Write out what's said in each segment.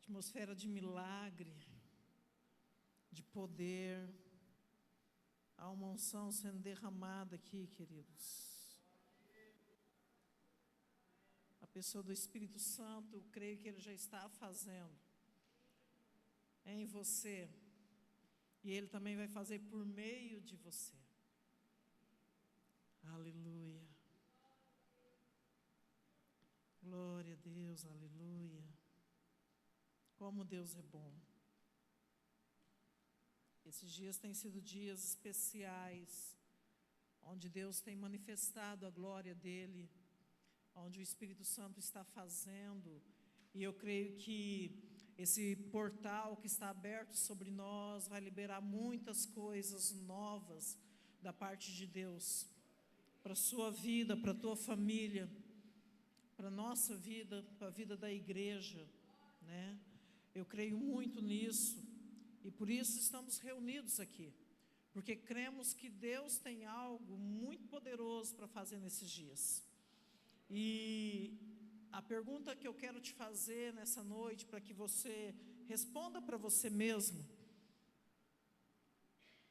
Atmosfera de milagre, de poder. Há uma unção sendo derramada aqui, queridos. A pessoa do Espírito Santo, eu creio que Ele já está fazendo em você. E Ele também vai fazer por meio de você. Aleluia. Glória a Deus, aleluia. Como Deus é bom. Esses dias têm sido dias especiais, onde Deus tem manifestado a glória dEle, onde o Espírito Santo está fazendo, e eu creio que esse portal que está aberto sobre nós vai liberar muitas coisas novas da parte de Deus, para a sua vida, para a tua família, para a nossa vida, para a vida da igreja, né? Eu creio muito nisso, e por isso estamos reunidos aqui, porque cremos que Deus tem algo muito poderoso para fazer nesses dias. E a pergunta que eu quero te fazer nessa noite, para que você responda para você mesmo,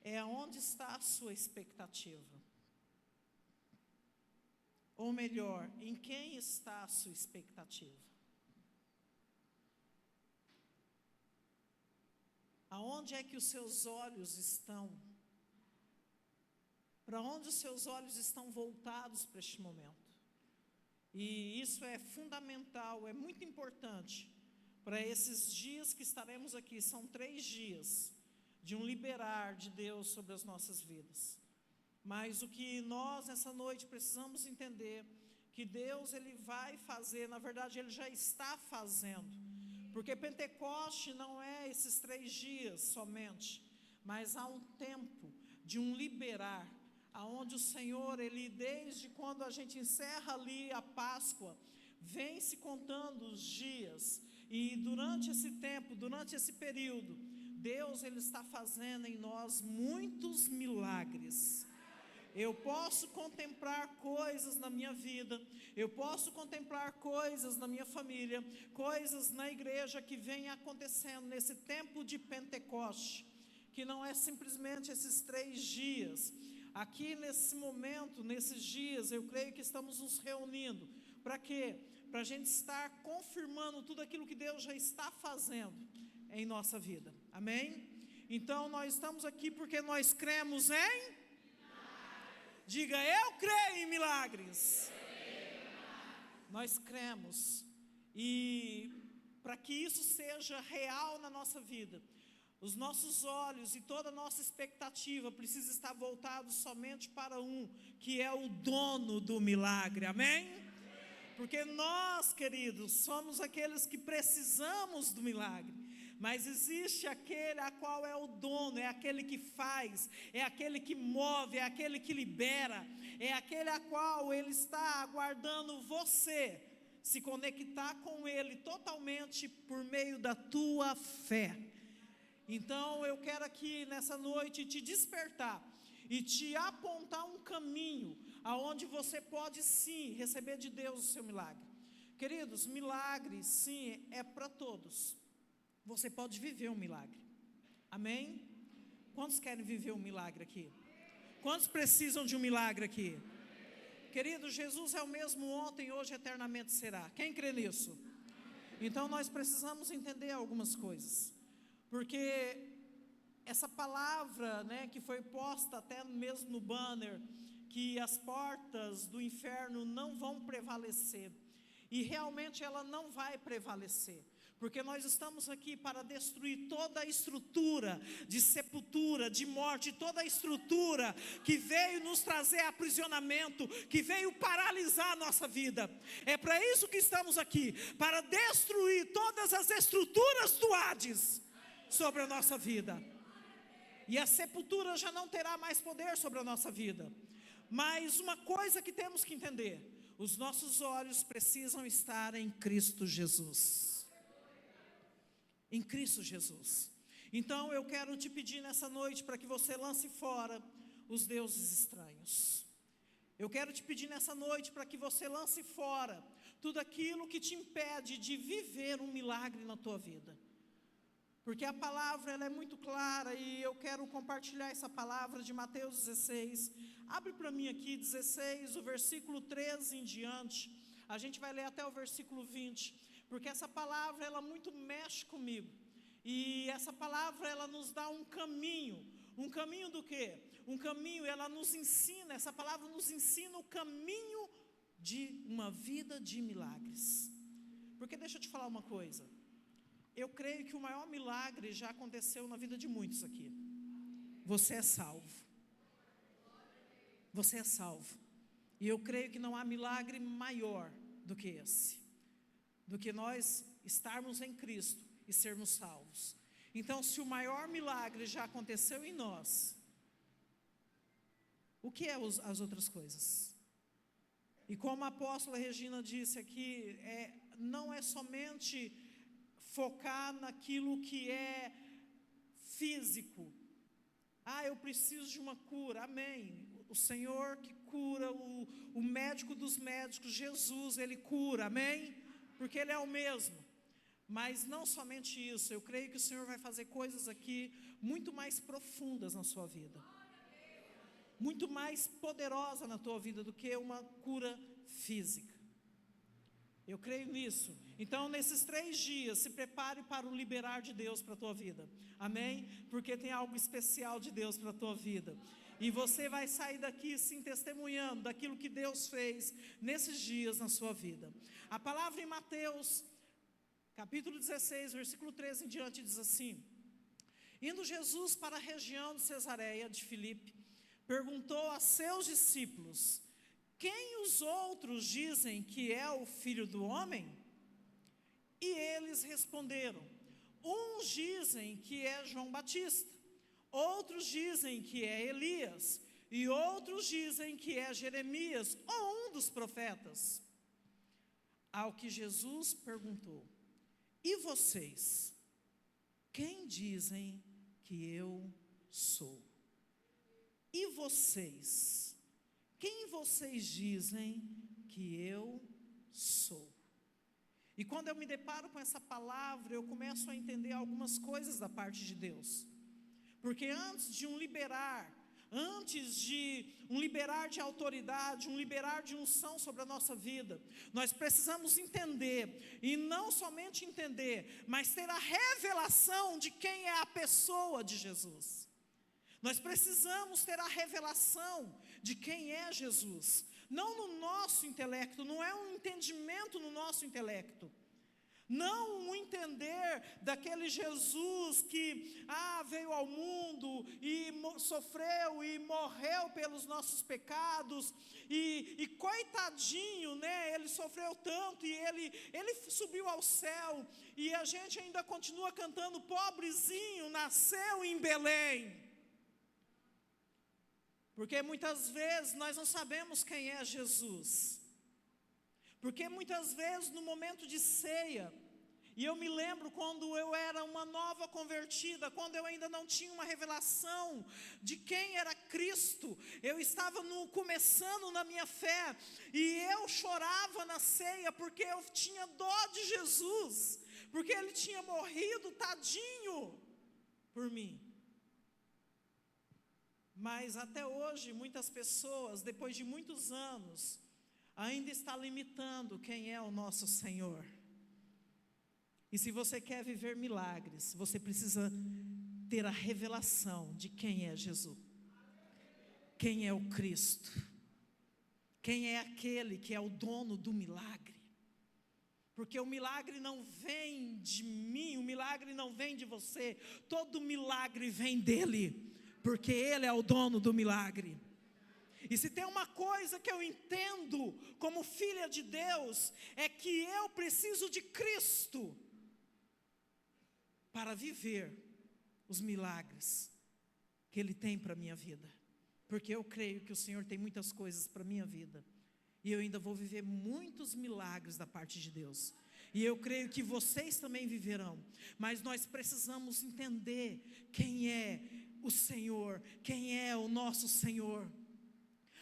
é aonde está a sua expectativa? Ou melhor, em quem está a sua expectativa? Aonde é que os seus olhos estão? Para onde os seus olhos estão voltados para este momento? E isso é fundamental, é muito importante para esses dias que estaremos aqui. São 3 dias de um liberar de Deus sobre as nossas vidas. Mas o que nós nessa noite precisamos entender, que Deus Ele vai fazer, na verdade Ele já está fazendo. Porque Pentecoste não é esses 3 dias somente, mas há um tempo de um liberar, aonde o Senhor, Ele desde quando a gente encerra ali a Páscoa, vem se contando os dias, e durante esse tempo, durante esse período, Deus Ele está fazendo em nós muitos milagres. Eu posso contemplar coisas na minha vida, eu posso contemplar coisas na minha família, coisas na igreja que vem acontecendo nesse tempo de Pentecoste, que não é simplesmente esses 3 dias. Aqui nesse momento, nesses dias, eu creio que estamos nos reunindo. Para quê? Para a gente estar confirmando tudo aquilo que Deus já está fazendo em nossa vida. Amém? Então nós estamos aqui porque nós cremos em... Diga, eu creio em milagres. Nós cremos. E para que isso seja real na nossa vida, os nossos olhos e toda a nossa expectativa precisa estar voltados somente para um, que é o dono do milagre. Amém? Porque nós, queridos, somos aqueles que precisamos do milagre. Mas existe aquele a qual é o dono, é aquele que faz, é aquele que move, é aquele que libera, é aquele a qual Ele está aguardando você se conectar com Ele totalmente por meio da tua fé. Então eu quero aqui nessa noite te despertar e te apontar um caminho aonde você pode sim receber de Deus o seu milagre. Queridos, milagre sim é para todos. Você pode viver um milagre. Amém? Quantos querem viver um milagre aqui? Quantos precisam de um milagre aqui? Querido, Jesus é o mesmo ontem, hoje, eternamente será. Quem crê nisso? Então nós precisamos entender algumas coisas. Porque essa palavra, né, que foi posta até mesmo no banner, que as portas do inferno não vão prevalecer. E realmente ela não vai prevalecer. Porque nós estamos aqui para destruir toda a estrutura de sepultura, de morte, toda a estrutura que veio nos trazer aprisionamento, que veio paralisar a nossa vida. É para isso que estamos aqui, para destruir todas as estruturas do Hades sobre a nossa vida. E a sepultura já não terá mais poder sobre a nossa vida. Mas uma coisa que temos que entender: os nossos olhos precisam estar em Cristo Jesus. Em Cristo Jesus. Então eu quero te pedir nessa noite para que você lance fora os deuses estranhos. Eu quero te pedir nessa noite para que você lance fora tudo aquilo que te impede de viver um milagre na tua vida. porque a palavra ela é muito clara e eu quero compartilhar essa palavra de Mateus 16. Abre para mim aqui 16, o versículo 13 em diante. A gente vai ler até o versículo 20, porque essa palavra ela muito mexe comigo. E essa palavra ela nos dá um caminho do quê? Um caminho, ela nos ensina, essa palavra nos ensina o caminho de uma vida de milagres. Porque deixa eu te falar uma coisa, eu creio que o maior milagre já aconteceu na vida de muitos aqui. Você é salvo. Você é salvo. E eu creio que não há milagre maior do que esse, do que nós estarmos em Cristo e sermos salvos. Então, se o maior milagre já aconteceu em nós, o que é as outras coisas? E como a apóstola Regina disse aqui, não é somente focar naquilo que é físico. Eu preciso de uma cura, amém. O Senhor que cura, o médico dos médicos, Jesus, Ele cura, amém? Porque Ele é o mesmo. Mas não somente isso, eu creio que o Senhor vai fazer coisas aqui muito mais profundas na sua vida. Muito mais poderosa na tua vida do que uma cura física. Eu creio nisso. Então, nesses 3 dias, se prepare para o liberar de Deus para a tua vida. Amém? Porque tem algo especial de Deus para a tua vida. E você vai sair daqui sim testemunhando daquilo que Deus fez nesses dias na sua vida. A palavra em Mateus, capítulo 16, versículo 13 em diante, diz assim: Indo Jesus para a região de Cesareia de Filipe, perguntou a seus discípulos: Quem os outros dizem que é o Filho do Homem? E eles responderam: Uns dizem que é João Batista, outros dizem que é Elias, e outros dizem que é Jeremias, ou um dos profetas. Ao que Jesus perguntou: E vocês? Quem dizem que eu sou? E vocês? Quem vocês dizem que eu sou? E quando eu me deparo com essa palavra, eu começo a entender algumas coisas da parte de Deus. Porque antes de um liberar de autoridade, um liberar de unção sobre a nossa vida, nós precisamos entender, e não somente entender, mas ter a revelação de quem é a pessoa de Jesus. Nós precisamos ter a revelação de quem é Jesus, não no nosso intelecto, não é um entendimento no nosso intelecto, não um entender daquele Jesus que veio ao mundo e sofreu e morreu pelos nossos pecados, e coitadinho, né? Ele sofreu tanto e ele subiu ao céu, e a gente ainda continua cantando: pobrezinho, nasceu em Belém. Porque muitas vezes nós não sabemos quem é Jesus. Porque muitas vezes no momento de ceia, e eu me lembro quando eu era uma nova convertida, quando eu ainda não tinha uma revelação de quem era Cristo, eu estava começando na minha fé, e eu chorava na ceia porque eu tinha dó de Jesus, porque Ele tinha morrido, tadinho, por mim. Mas até hoje, muitas pessoas, depois de muitos anos, ainda estão limitando quem é o nosso Senhor. E se você quer viver milagres, você precisa ter a revelação de quem é Jesus. Quem é o Cristo. Quem é aquele que é o dono do milagre. Porque o milagre não vem de mim, o milagre não vem de você. Todo milagre vem dele. Porque Ele é o dono do milagre. E se tem uma coisa que eu entendo como filha de Deus, é que eu preciso de Cristo para viver os milagres que Ele tem para a minha vida. Porque eu creio que o Senhor tem muitas coisas para a minha vida, e eu ainda vou viver muitos milagres da parte de Deus. E eu creio que vocês também viverão. Mas nós precisamos entender quem é o Senhor, quem é o nosso Senhor.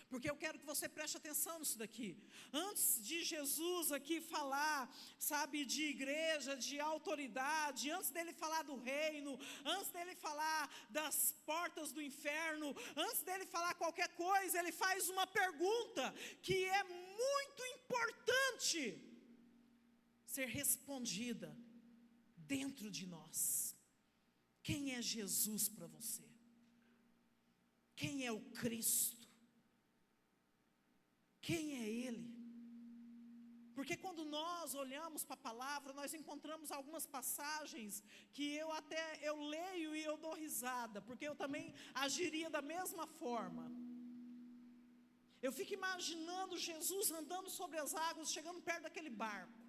Porque eu quero que você preste atenção nisso daqui. Antes de Jesus aqui falar, sabe, de igreja, de autoridade, antes dele falar do reino, antes dele falar das portas do inferno, antes dele falar qualquer coisa, ele faz uma pergunta que é muito importante ser respondida dentro de nós. Quem é Jesus para você? Quem é o Cristo? Quem é Ele? Porque quando nós olhamos para a palavra, nós encontramos algumas passagens que eu leio e eu dou risada, porque eu também agiria da mesma forma. Eu fico imaginando Jesus andando sobre as águas, chegando perto daquele barco.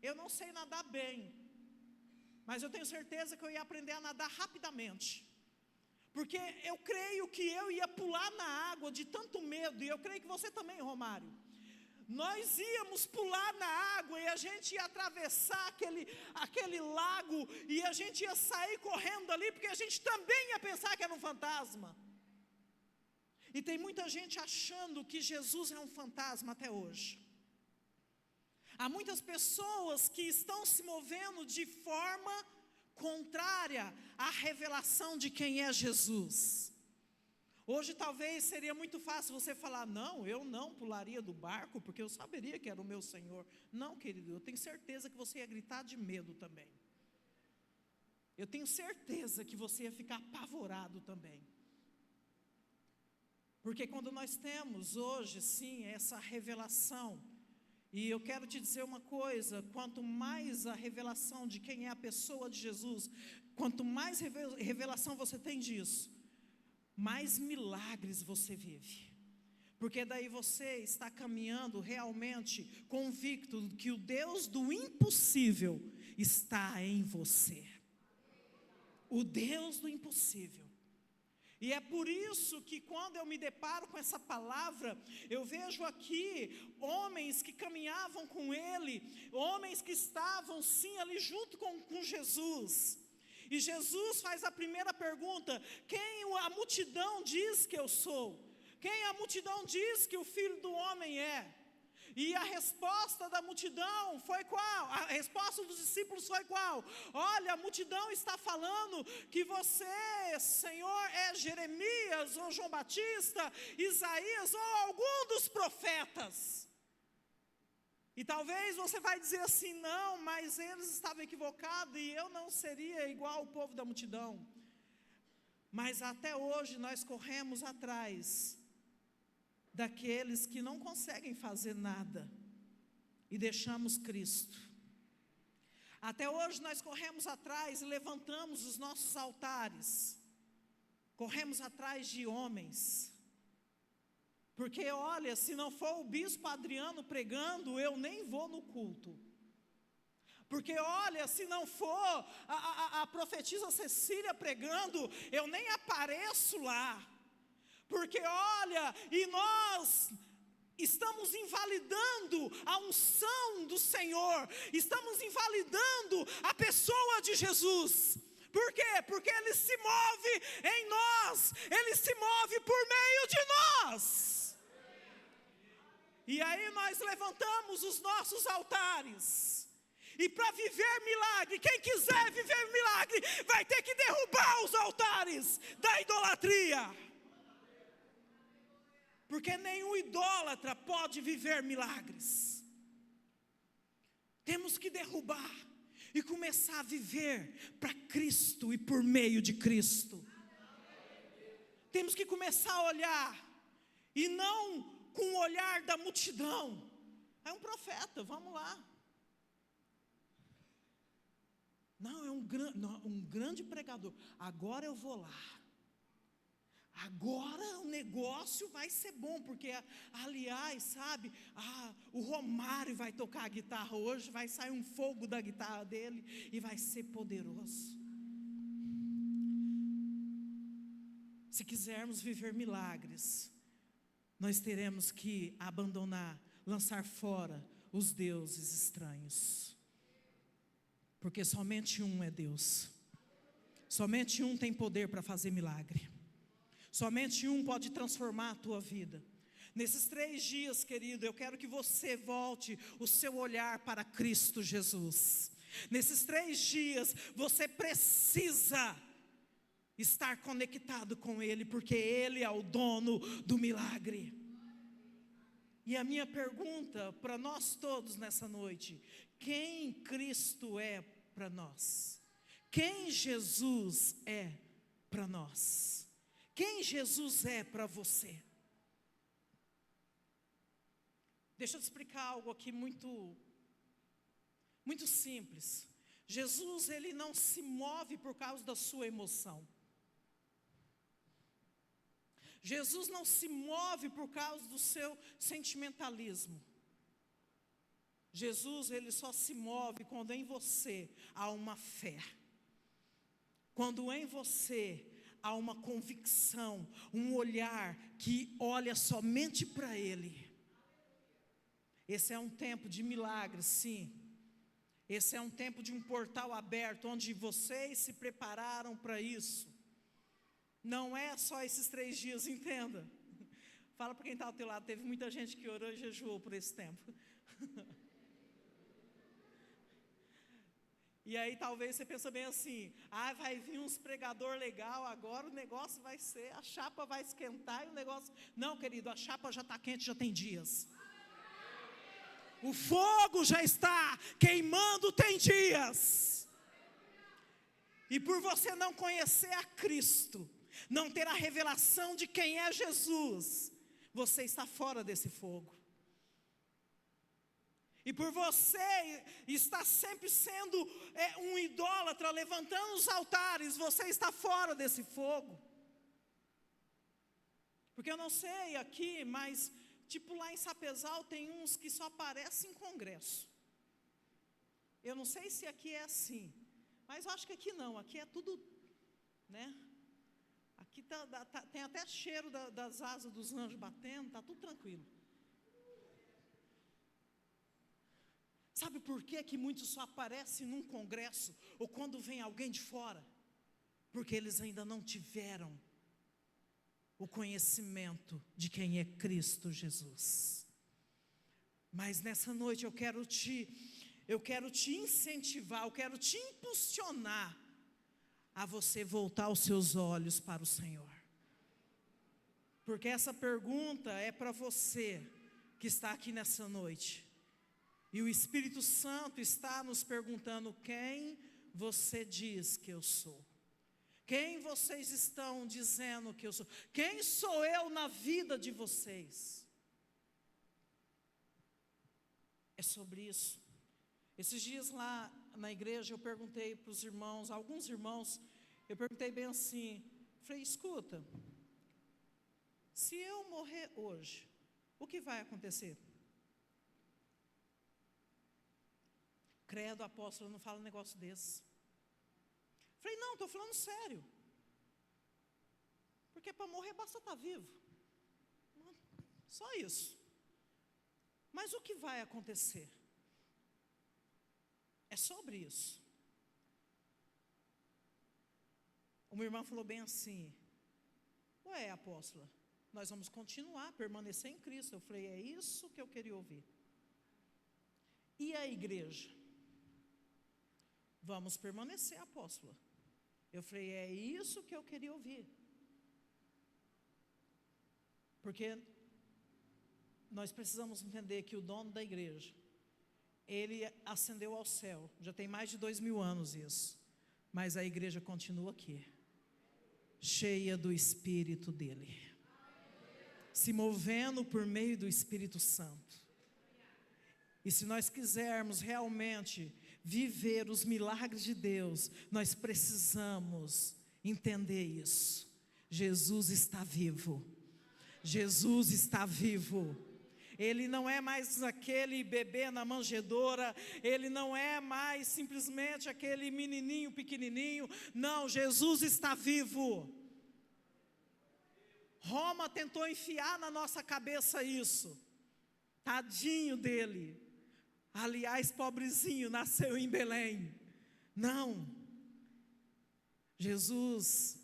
Eu não sei nadar bem, mas eu tenho certeza que eu ia aprender a nadar rapidamente. Porque eu creio que eu ia pular na água de tanto medo, e eu creio que você também, Romário. Nós íamos pular na água e a gente ia atravessar aquele lago, e a gente ia sair correndo ali, porque a gente também ia pensar que era um fantasma. E tem muita gente achando que Jesus é um fantasma até hoje. Há muitas pessoas que estão se movendo de forma contrária à revelação de quem é Jesus. Hoje talvez seria muito fácil você falar: não, eu não pularia do barco, porque eu saberia que era o meu Senhor. Não, querido, eu tenho certeza que você ia gritar de medo também. Eu tenho certeza que você ia ficar apavorado também. Porque quando nós temos hoje, sim, essa revelação, e eu quero te dizer uma coisa: quanto mais a revelação de quem é a pessoa de Jesus, quanto mais revelação você tem disso, mais milagres você vive. Porque daí você está caminhando realmente convicto que o Deus do impossível está em você. O Deus do impossível. E é por isso que quando eu me deparo com essa palavra, eu vejo aqui homens que caminhavam com Ele, homens que estavam sim ali junto com Jesus. E Jesus faz a primeira pergunta: quem a multidão diz que eu sou? Quem a multidão diz que o Filho do Homem é? E a resposta da multidão foi qual? A resposta dos discípulos foi qual? Olha, a multidão está falando que você, Senhor, é Jeremias, ou João Batista, Isaías, ou algum dos profetas. E talvez você vai dizer assim: não, mas eles estavam equivocados e eu não seria igual ao povo da multidão. Mas até hoje nós corremos atrás daqueles que não conseguem fazer nada e deixamos Cristo. Até hoje nós corremos atrás e levantamos os nossos altares, corremos atrás de homens, porque olha, se não for o bispo Adriano pregando, eu nem vou no culto. Porque olha, se não for a profetisa Cecília pregando, eu nem apareço lá. Porque olha, e nós estamos invalidando a unção do Senhor, estamos invalidando a pessoa de Jesus. Por quê? Porque Ele se move em nós, Ele se move por meio de nós. E aí nós levantamos os nossos altares. E para viver milagre, quem quiser viver milagre, vai ter que derrubar os altares da idolatria. Porque nenhum idólatra pode viver milagres. Temos que derrubar e começar a viver para Cristo e por meio de Cristo. Temos que começar a olhar, e não com o olhar da multidão. É um profeta, vamos lá. Não, é um grande pregador. Agora eu vou lá. Agora o negócio vai ser bom, porque, aliás, sabe, o Romário vai tocar a guitarra hoje, vai sair um fogo da guitarra dele e vai ser poderoso. Se quisermos viver milagres, nós teremos que abandonar, lançar fora os deuses estranhos. Porque somente um é Deus. Somente um tem poder para fazer milagre. Somente um pode transformar a tua vida. Nesses 3 dias, querido, eu quero que você volte o seu olhar para Cristo Jesus. Nesses 3 dias, você precisa estar conectado com Ele, porque Ele é o dono do milagre. E a minha pergunta para nós todos nessa noite: quem Cristo é para nós? Quem Jesus é para nós? Quem Jesus é para você? Deixa eu te explicar algo aqui muito simples. Jesus, ele não se move por causa da sua emoção. Jesus não se move por causa do seu sentimentalismo. Jesus, ele só se move quando em você há uma fé. Quando em você há uma convicção, um olhar que olha somente para Ele. Esse é um tempo de milagres, sim. Esse é um tempo de um portal aberto, onde vocês se prepararam para isso. Não é só esses 3 dias, entenda. Fala para quem está ao teu lado, teve muita gente que orou e jejuou por esse tempo. E aí talvez você pense bem assim: vai vir uns pregador legal, agora o negócio vai ser, a chapa vai esquentar e o negócio... Não, querido, a chapa já está quente, já tem dias. O fogo já está queimando, tem dias. E por você não conhecer a Cristo, não ter a revelação de quem é Jesus, você está fora desse fogo. E por você estar sempre sendo um idólatra, levantando os altares, você está fora desse fogo. Porque eu não sei aqui, mas tipo lá em Sapezal tem uns que só aparecem em congresso. Eu não sei se aqui é assim, mas eu acho que aqui não, aqui é tudo, né? Aqui tem até cheiro das asas dos anjos batendo, está tudo tranquilo. Sabe por que muitos só aparecem num congresso, ou quando vem alguém de fora? Porque eles ainda não tiveram o conhecimento de quem é Cristo Jesus. Mas nessa noite eu quero te incentivar, eu quero te impulsionar a você voltar os seus olhos para o Senhor. Porque essa pergunta é para você que está aqui nessa noite. E o Espírito Santo está nos perguntando: quem você diz que eu sou? Quem vocês estão dizendo que eu sou? Quem sou eu na vida de vocês? É sobre isso. Esses dias lá na igreja eu perguntei para os irmãos, alguns irmãos, eu perguntei bem assim, falei: escuta, se eu morrer hoje, o que vai acontecer? Credo, apóstolo, não fala um negócio desse. Falei: não, estou falando sério. Porque para morrer basta estar vivo. Só isso. Mas o que vai acontecer? É sobre isso. Uma irmã falou bem assim: ué, apóstola, nós vamos continuar, permanecer em Cristo. Eu falei: é isso que eu queria ouvir. E a igreja? Vamos permanecer, apóstola. Eu falei: é isso que eu queria ouvir. Porque nós precisamos entender que o dono da igreja, ele ascendeu ao céu, já tem mais de 2000 anos isso, mas a igreja continua aqui, cheia do Espírito dele, se movendo por meio do Espírito Santo. E se nós quisermos realmente viver os milagres de Deus, nós precisamos entender isso. Jesus está vivo. Jesus está vivo. Ele não é mais aquele bebê na manjedoura, ele não é mais simplesmente aquele menininho pequenininho. Não, Jesus está vivo. Roma tentou enfiar na nossa cabeça isso. Tadinho dele. Aliás, pobrezinho, nasceu em Belém. Não. Jesus,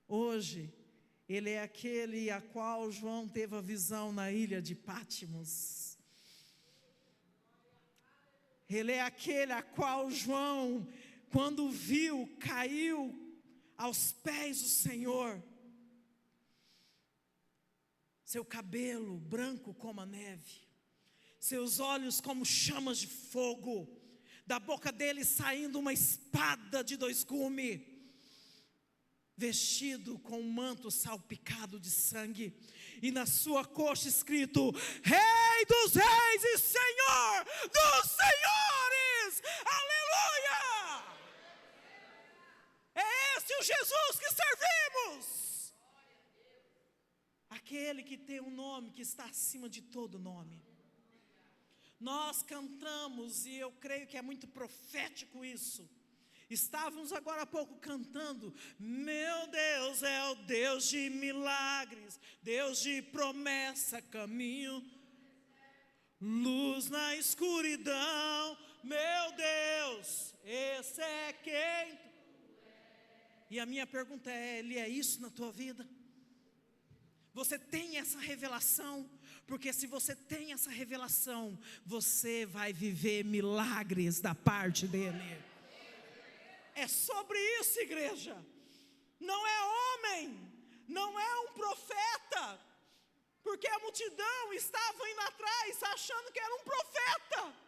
hoje, Ele é aquele a qual João teve a visão na ilha de Patmos. Ele é aquele a qual João, quando viu, caiu aos pés do Senhor. Seu cabelo branco como a neve, seus olhos como chamas de fogo, da boca dele saindo uma espada de 2 gumes, vestido com um manto salpicado de sangue, e na sua coxa escrito: Rei dos Reis e Senhor dos Senhores. Aleluia! É esse o Jesus que servimos. Aquele que tem um nome que está acima de todo nome. Nós cantamos, e eu creio que é muito profético isso. Estávamos agora há pouco cantando: meu Deus é o Deus de milagres, Deus de promessa, caminho, luz na escuridão. Meu Deus, esse é quem tu és. E a minha pergunta é: Ele é isso na tua vida? Você tem essa revelação? Porque se você tem essa revelação, você vai viver milagres da parte dEle. É sobre isso, igreja. Não é homem, não é um profeta, porque a multidão estava indo atrás achando que era um profeta.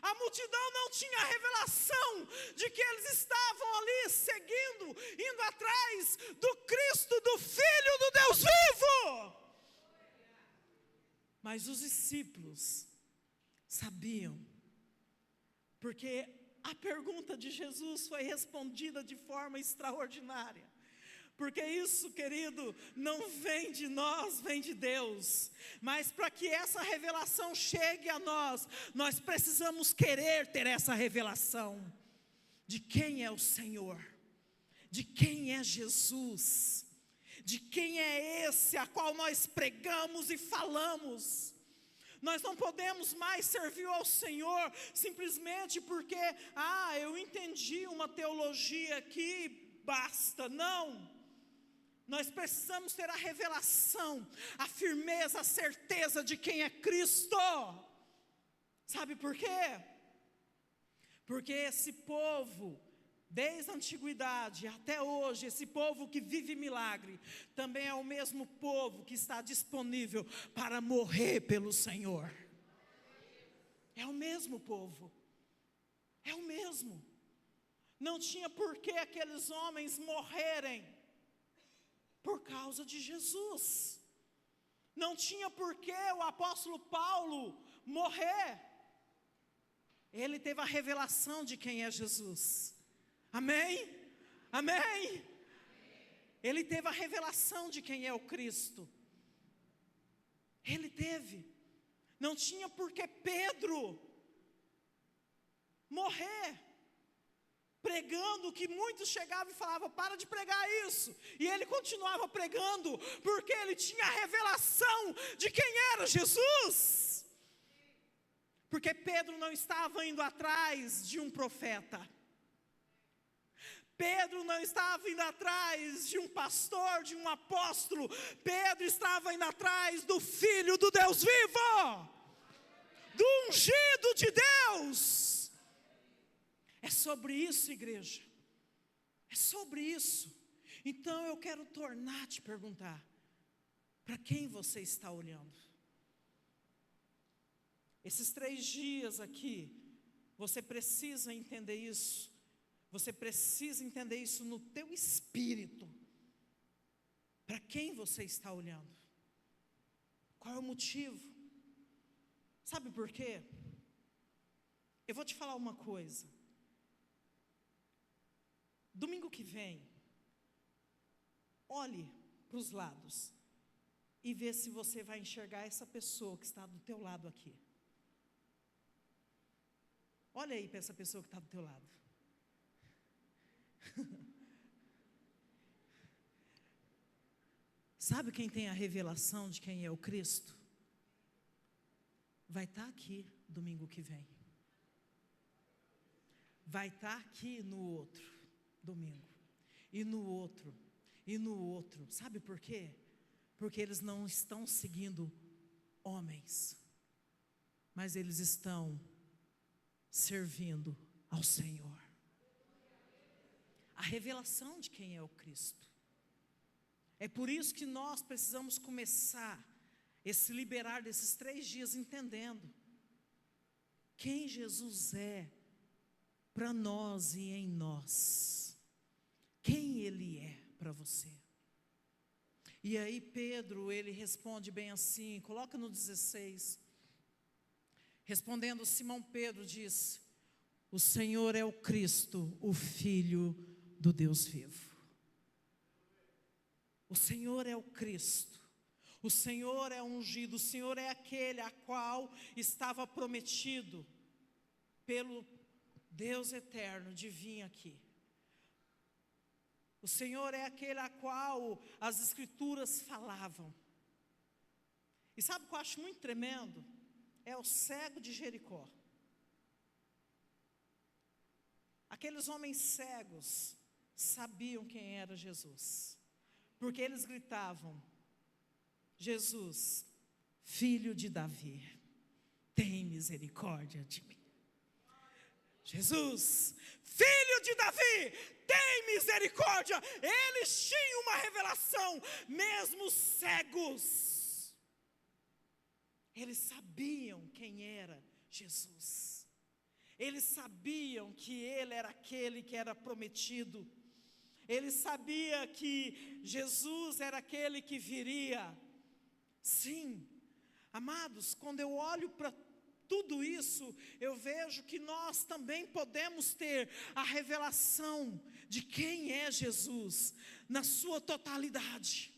A multidão não tinha revelação de que eles estavam ali seguindo, indo atrás do Cristo, do Filho do Deus vivo. Mas os discípulos sabiam, porque a pergunta de Jesus foi respondida de forma extraordinária. Porque isso, querido, não vem de nós, vem de Deus. Mas para que essa revelação chegue a nós, nós precisamos querer ter essa revelação de quem é o Senhor, de quem é Jesus, de quem é esse a qual nós pregamos e falamos. Nós não podemos mais servir ao Senhor simplesmente porque, eu entendi uma teologia aqui, basta. Não. Nós precisamos ter a revelação, a firmeza, a certeza de quem é Cristo. Sabe por quê? Porque esse povo, desde a antiguidade até hoje, esse povo que vive milagre, também é o mesmo povo que está disponível para morrer pelo Senhor. É o mesmo povo. É o mesmo. Não tinha por que aqueles homens morrerem por causa de Jesus. Não tinha por que o apóstolo Paulo morrer. Ele teve a revelação de quem é Jesus. Amém? Amém? Ele teve a revelação de quem é o Cristo. Ele teve. Não tinha por que Pedro morrer pregando, que muitos chegavam e falavam: para de pregar isso, e ele continuava pregando, porque ele tinha a revelação de quem era Jesus. Porque Pedro não estava indo atrás de um profeta, Pedro não estava indo atrás de um pastor, de um apóstolo. Pedro estava indo atrás do Filho do Deus vivo, do ungido de Deus. É sobre isso, igreja. É sobre isso. Então eu quero tornar a te perguntar: para quem você está olhando? Esses 3 dias aqui, você precisa entender isso. Você precisa entender isso no teu espírito. Para quem você está olhando? Qual é o motivo? Sabe por quê? Eu vou te falar uma coisa. Domingo que vem, olhe para os lados e vê se você vai enxergar essa pessoa que está do teu lado aqui. Olha aí para essa pessoa que está do teu lado. Sabe quem tem a revelação de quem é o Cristo? Vai estar aqui domingo que vem. Vai estar aqui no outro domingo. E no outro. e no outro. Sabe por quê? Porque eles não estão seguindo homens, mas eles estão servindo ao Senhor. A revelação de quem é o Cristo. É por isso que nós precisamos começar esse liberar desses 3 dias entendendo quem Jesus é para nós e em nós. Quem Ele é para você. E aí Pedro, ele responde bem assim, coloca no 16. Respondendo Simão Pedro disse: o Senhor é o Cristo, o Filho do Deus vivo. O Senhor é o Cristo, o Senhor é ungido, o Senhor é aquele a qual estava prometido pelo Deus eterno de vir aqui. O Senhor é aquele a qual as Escrituras falavam. E sabe o que eu acho muito tremendo? É o cego de Jericó. Aqueles homens cegos sabiam quem era Jesus, porque eles gritavam: Jesus, filho de Davi, tem misericórdia de mim. Jesus, filho de Davi, tem misericórdia. Eles tinham uma revelação, mesmo cegos. Eles sabiam quem era Jesus. Eles sabiam que Ele era aquele que era prometido. Eles sabiam que Jesus era aquele que viria. Sim, amados, quando eu olho para tudo isso, eu vejo que nós também podemos ter a revelação de quem é Jesus, na sua totalidade.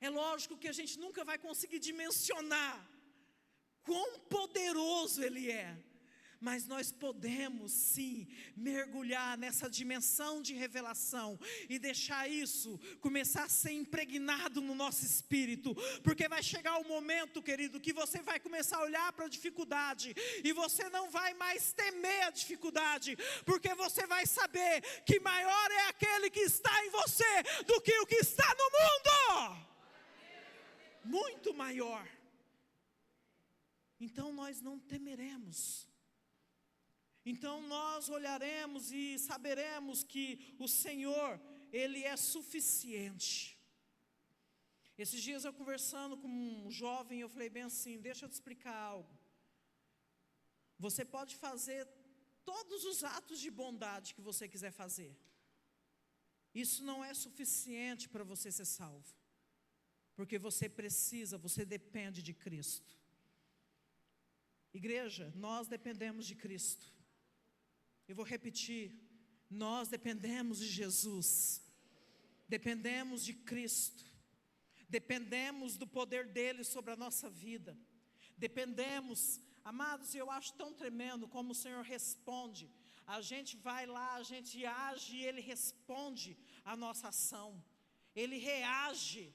É lógico que a gente nunca vai conseguir dimensionar quão poderoso Ele é, mas nós podemos sim mergulhar nessa dimensão de revelação e deixar isso começar a ser impregnado no nosso espírito, porque vai chegar o momento, querido, que você vai começar a olhar para a dificuldade e você não vai mais temer a dificuldade, porque você vai saber que maior é aquele que está em você do que o que está no mundo. Muito maior. Então nós não temeremos. Então nós olharemos e saberemos que o Senhor, Ele é suficiente. Esses dias eu conversando com um jovem, eu falei bem assim: deixa eu te explicar algo. Você pode fazer todos os atos de bondade que você quiser fazer. Isso não é suficiente para você ser salvo. Porque você precisa, você depende de Cristo. Igreja, nós dependemos de Cristo. Eu vou repetir, nós dependemos de Jesus, dependemos de Cristo, dependemos do poder dEle sobre a nossa vida, dependemos, amados, e eu acho tão tremendo como o Senhor responde. A gente vai lá, a gente age e Ele responde a nossa ação, Ele reage,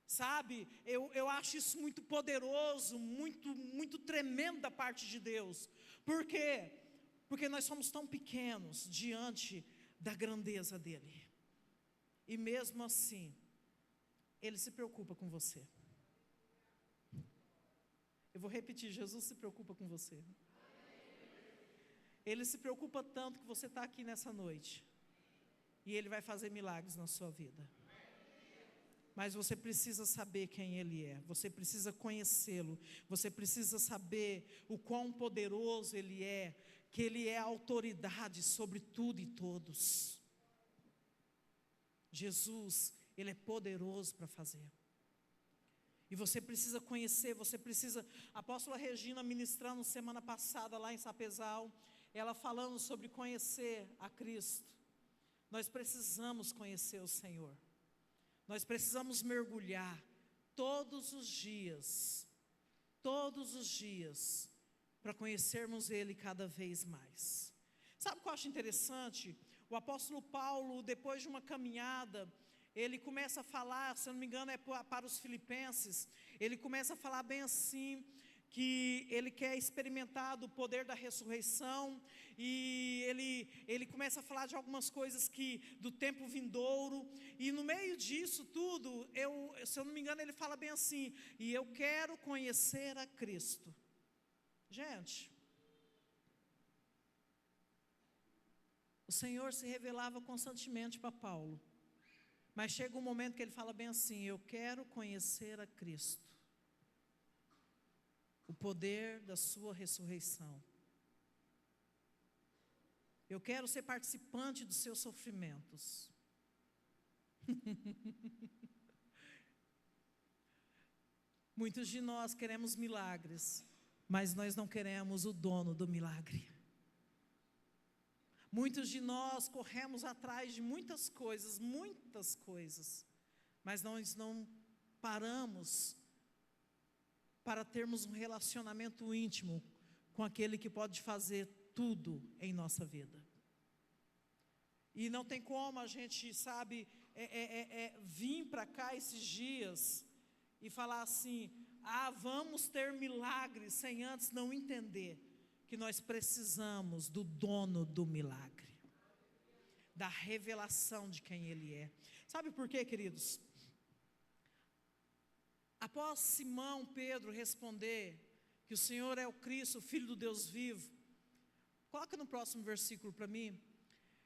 sabe? Eu acho isso muito poderoso, muito tremendo da parte de Deus. Por quê? Porque nós somos tão pequenos diante da grandeza dEle. E mesmo assim, Ele se preocupa com você. Eu vou repetir, Jesus se preocupa com você. Ele se preocupa tanto que você está aqui nessa noite. E Ele vai fazer milagres na sua vida. Mas você precisa saber quem Ele é, você precisa conhecê-lo, você precisa saber o quão poderoso Ele é, que Ele é a autoridade sobre tudo e todos. Jesus, Ele é poderoso para fazer. E você precisa conhecer, você precisa... A apóstola Regina ministrando semana passada lá em Sapezal, ela falando sobre conhecer a Cristo. Nós precisamos conhecer o Senhor. Nós precisamos mergulhar todos os dias, para conhecermos Ele cada vez mais. Sabe o que eu acho interessante? O apóstolo Paulo, depois de uma caminhada, ele começa a falar, se não me engano é para os filipenses, ele começa a falar bem assim, que ele quer experimentar do poder da ressurreição, e ele começa a falar de algumas coisas do tempo vindouro, e no meio disso tudo, se eu não me engano, ele fala bem assim: e eu quero conhecer a Cristo. Gente, o Senhor se revelava constantemente para Paulo, mas chega um momento que ele fala bem assim: eu quero conhecer a Cristo, o poder da sua ressurreição. Eu quero ser participante dos seus sofrimentos. Muitos de nós queremos milagres, mas nós não queremos o dono do milagre. Muitos de nós corremos atrás de muitas coisas, mas nós não paramos para termos um relacionamento íntimo com aquele que pode fazer tudo em nossa vida. E não tem como a gente, vir para cá esses dias e falar assim: vamos ter milagres, sem antes não entender que nós precisamos do dono do milagre, da revelação de quem Ele é. Sabe por quê, queridos? Após Simão Pedro responder que o Senhor é o Cristo, o Filho do Deus vivo, coloca no próximo versículo para mim.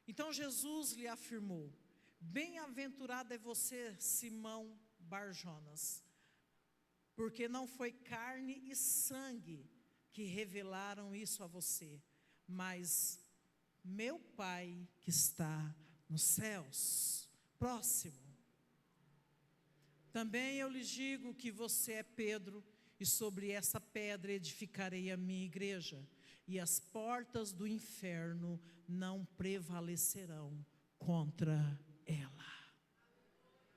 Então Jesus lhe afirmou: bem-aventurado é você, Simão Barjonas, porque não foi carne e sangue que revelaram isso a você, mas meu Pai que está nos céus. Próximo. Também eu lhes digo que você é Pedro, e sobre essa pedra edificarei a minha igreja, e as portas do inferno não prevalecerão contra ela.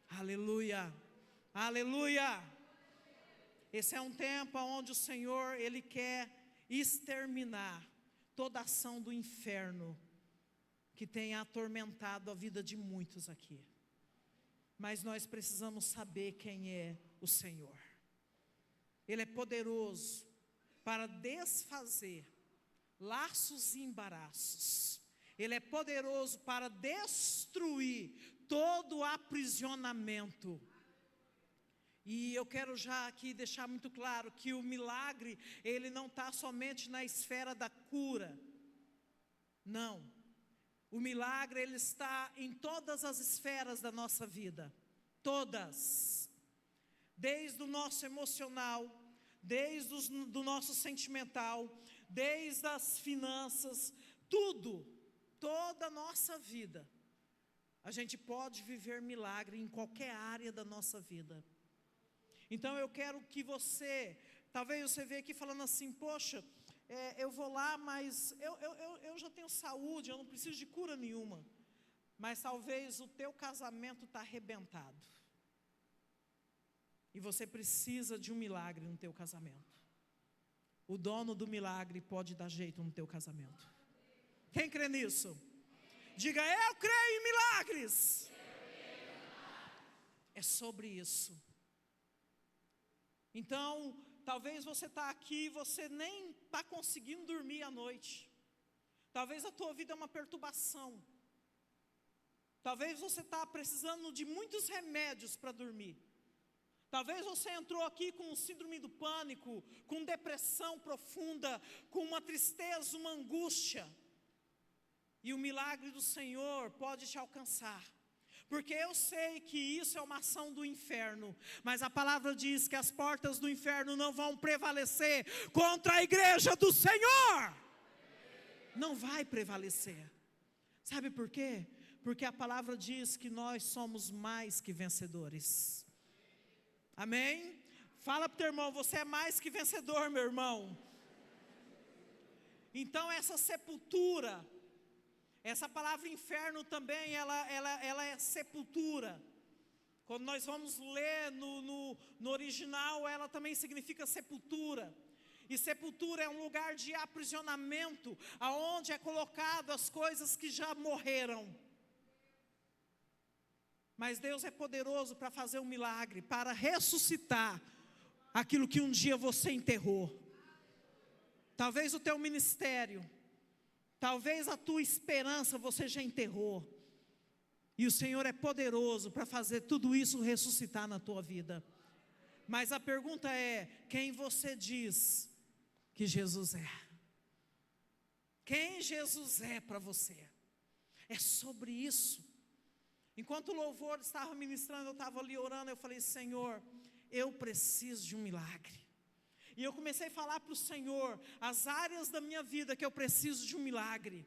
Aleluia, aleluia. Esse é um tempo onde o Senhor, Ele quer exterminar toda a ação do inferno que tem atormentado a vida de muitos aqui. Mas nós precisamos saber quem é o Senhor. Ele é poderoso para desfazer laços e embaraços. Ele é poderoso para destruir todo aprisionamento. E eu quero já aqui deixar muito claro que o milagre, ele não está somente na esfera da cura. Não. O milagre, ele está em todas as esferas da nossa vida. Todas. Desde o nosso emocional, desde do nosso sentimental, desde as finanças, tudo, toda a nossa vida. A gente pode viver milagre em qualquer área da nossa vida. Então eu quero que você, talvez você veja aqui falando assim: poxa, eu vou lá, mas eu já tenho saúde, eu não preciso de cura nenhuma. Mas talvez o teu casamento está arrebentado. E você precisa de um milagre no teu casamento. O dono do milagre pode dar jeito no teu casamento. Quem crê nisso? Diga: eu creio em milagres. É sobre isso. Então, talvez você está aqui e você nem está conseguindo dormir à noite. Talvez a tua vida é uma perturbação. Talvez você está precisando de muitos remédios para dormir. Talvez você entrou aqui com síndrome do pânico, com depressão profunda, com uma tristeza, uma angústia. E o milagre do Senhor pode te alcançar. Porque eu sei que isso é uma ação do inferno, mas a palavra diz que as portas do inferno não vão prevalecer contra a igreja do Senhor. Não vai prevalecer. Sabe por quê? Porque a palavra diz que nós somos mais que vencedores. Amém? Fala para o teu irmão: você é mais que vencedor, meu irmão. Então essa sepultura, essa palavra inferno também, ela é sepultura. Quando nós vamos ler no original, ela também significa sepultura. E sepultura é um lugar de aprisionamento, aonde é colocado as coisas que já morreram. Mas Deus é poderoso para fazer um milagre, para ressuscitar aquilo que um dia você enterrou. Talvez o teu ministério, Talvez a tua esperança você já enterrou. E o Senhor é poderoso para fazer tudo isso ressuscitar na tua vida. Mas a pergunta é: quem você diz que Jesus é? Quem Jesus é para você? É sobre isso. Enquanto o louvor estava ministrando, eu estava ali orando, eu falei: Senhor, eu preciso de um milagre. E eu comecei a falar para o Senhor as áreas da minha vida que eu preciso de um milagre.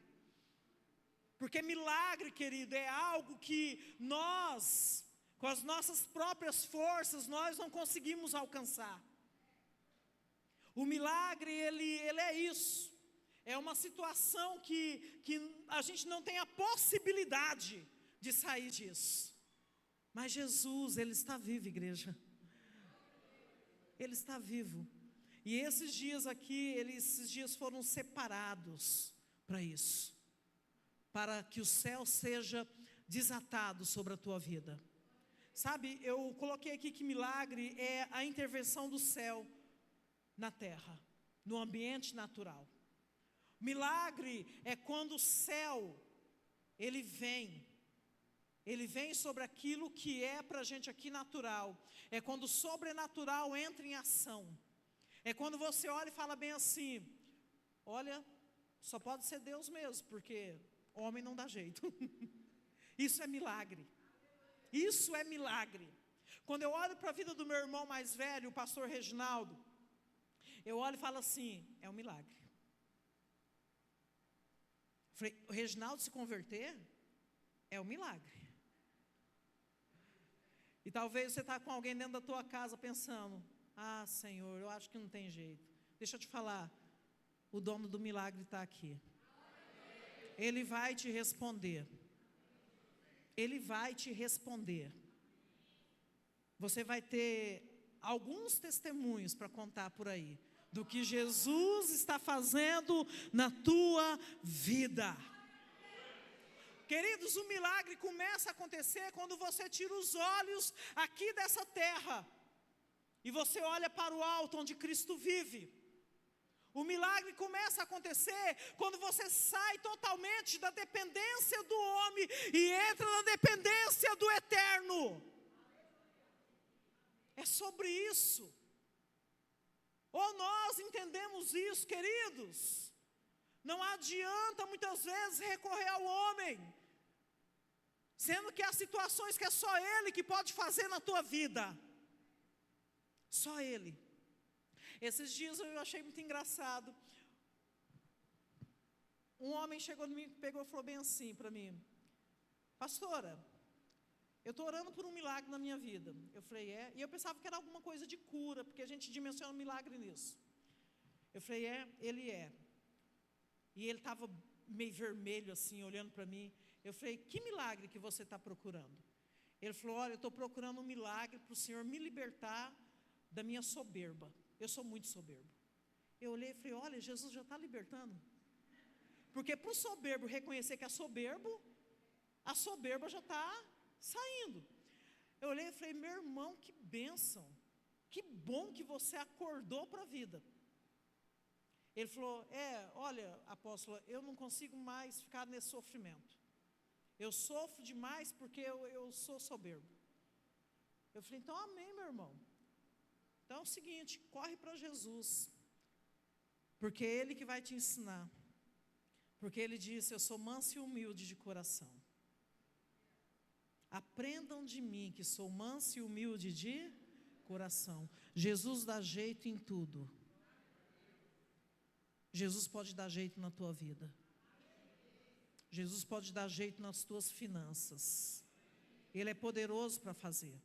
Porque milagre, querido, é algo que nós, com as nossas próprias forças, nós não conseguimos alcançar. O milagre, ele é isso. É uma situação que a gente não tem a possibilidade de sair disso. Mas Jesus, Ele está vivo, igreja. Ele está vivo. E esses dias aqui, esses dias foram separados para isso. Para que o céu seja desatado sobre a tua vida. Sabe, eu coloquei aqui que milagre é a intervenção do céu na terra, no ambiente natural. Milagre é quando o céu, ele vem sobre aquilo que é para a gente aqui natural. É quando o sobrenatural entra em ação. É quando você olha e fala bem assim: olha, só pode ser Deus mesmo, porque homem não dá jeito. Isso é milagre. Isso é milagre. Quando eu olho para a vida do meu irmão mais velho, o pastor Reginaldo, eu olho e falo assim: é um milagre. Falei: o Reginaldo se converter é um milagre. E talvez você está com alguém dentro da tua casa pensando: ah, Senhor, eu acho que não tem jeito. Deixa eu te falar, o dono do milagre está aqui. Ele vai te responder. Ele vai te responder. Você vai ter alguns testemunhos para contar por aí do que Jesus está fazendo na tua vida. Queridos, o milagre começa a acontecer quando você tira os olhos aqui dessa terra e você olha para o alto onde Cristo vive. O milagre começa a acontecer quando você sai totalmente da dependência do homem e entra na dependência do eterno. É sobre isso. Ou nós entendemos isso, queridos. Não adianta muitas vezes recorrer ao homem, sendo que há situações que é só Ele que pode fazer na tua vida. Só Ele. Esses dias eu achei muito engraçado. Um homem chegou em mim, pegou e falou bem assim para mim: pastora, eu estou orando por um milagre na minha vida. Eu falei: é? E eu pensava que era alguma coisa de cura, porque a gente dimensiona um milagre nisso. Eu falei: é? Ele é. E ele estava meio vermelho assim, olhando para mim. Eu falei: que milagre que você está procurando? Ele falou: olha, eu estou procurando um milagre para o Senhor me libertar da minha soberba. Eu sou muito soberbo. Eu olhei e falei: olha, Jesus já está libertando. Porque para o soberbo reconhecer que é soberbo, a soberba já está saindo. Eu olhei e falei: meu irmão, que bênção. Que bom que você acordou para a vida. Ele falou: olha, apóstola, eu não consigo mais ficar nesse sofrimento. Eu sofro demais porque eu sou soberbo. Eu falei: então amém, meu irmão. Então é o seguinte, corre para Jesus. Porque é Ele que vai te ensinar. Porque Ele disse: eu sou manso e humilde de coração. Aprendam de mim que sou manso e humilde de coração. Jesus dá jeito em tudo. Jesus pode dar jeito na tua vida. Jesus pode dar jeito nas tuas finanças. Ele é poderoso para fazer.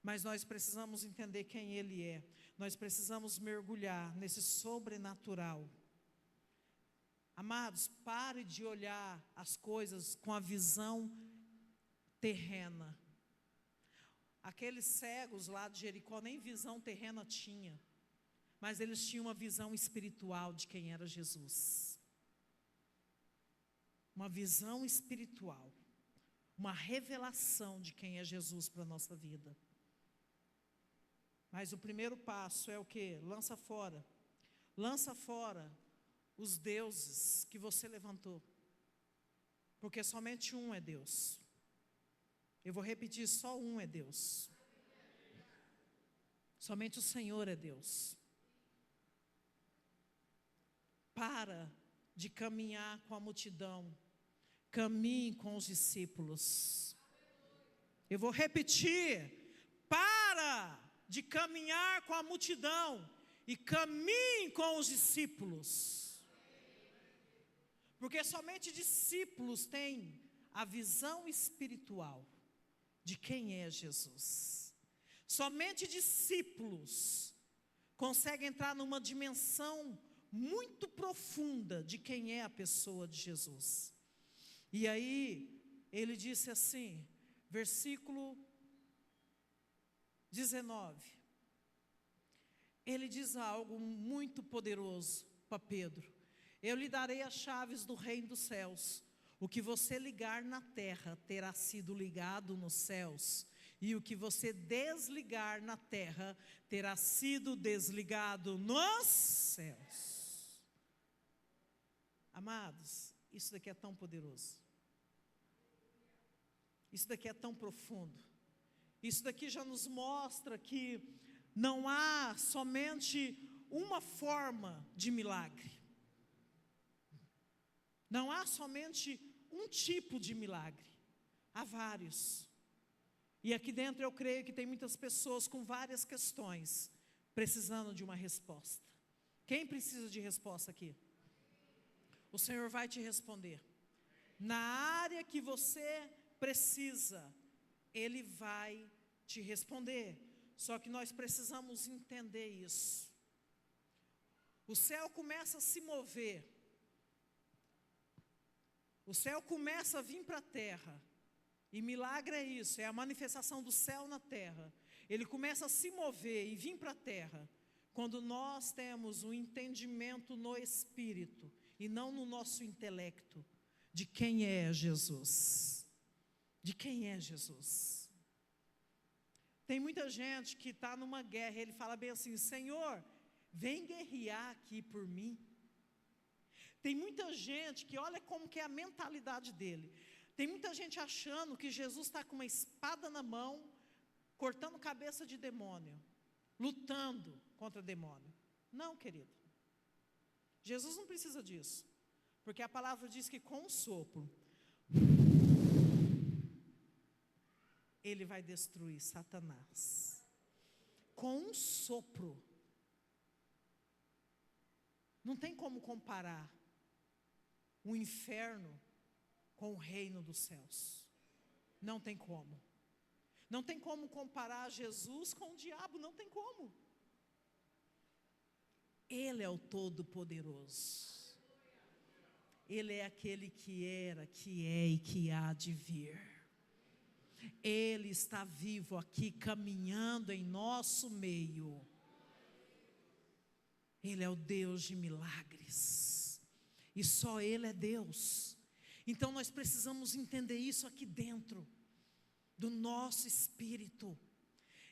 Mas nós precisamos entender quem Ele é. Nós precisamos mergulhar nesse sobrenatural. Amados, pare de olhar as coisas com a visão terrena. Aqueles cegos lá de Jericó nem visão terrena tinha. Mas eles tinham uma visão espiritual de quem era Jesus. Uma visão espiritual. Uma revelação de quem é Jesus para a nossa vida. Mas o primeiro passo é o quê? Lança fora. Lança fora os deuses que você levantou, porque somente um é Deus. Eu vou repetir, só um é Deus. Somente o Senhor é Deus. Para de caminhar com a multidão, caminhe com os discípulos. Eu vou repetir, para de caminhar com a multidão e caminhe com os discípulos. Porque somente discípulos têm a visão espiritual de quem é Jesus. Somente discípulos conseguem entrar numa dimensão muito profunda de quem é a pessoa de Jesus. E aí, ele disse assim, versículo 19. Ele diz algo muito poderoso para Pedro. Eu lhe darei as chaves do reino dos céus. O que você ligar na terra terá sido ligado nos céus, e o que você desligar na terra terá sido desligado nos céus. Amados, isso daqui é tão poderoso. Isso daqui é tão profundo. Isso daqui já nos mostra que não há somente uma forma de milagre. Não há somente um tipo de milagre. Há vários. E aqui dentro eu creio que tem muitas pessoas com várias questões, precisando de uma resposta. Quem precisa de resposta aqui? O Senhor vai te responder. Na área que você precisa, Ele vai te responder. Só que nós precisamos entender isso. O céu começa a se mover. O céu começa a vir para a terra. E milagre é isso, é a manifestação do céu na terra. Ele começa a se mover e vir para a terra quando nós temos um entendimento no Espírito e não no nosso intelecto de quem é Jesus. De quem é Jesus. Tem muita gente que está numa guerra, ele fala bem assim, Senhor, vem guerrear aqui por mim. Tem muita gente que olha como que é a mentalidade dele. Tem muita gente achando que Jesus está com uma espada na mão, cortando cabeça de demônio, lutando contra demônio. Não, querido. Jesus não precisa disso. Porque a palavra diz que com o sopro, Ele vai destruir Satanás. Com um sopro. Não tem como comparar o inferno com o reino dos céus. Não tem como. Não tem como comparar Jesus com o diabo, não tem como. Ele é o Todo-Poderoso. Ele é aquele que era, que é e que há de vir. Ele está vivo aqui, caminhando em nosso meio. Ele é o Deus de milagres. E só Ele é Deus. Então nós precisamos entender isso aqui dentro do nosso espírito.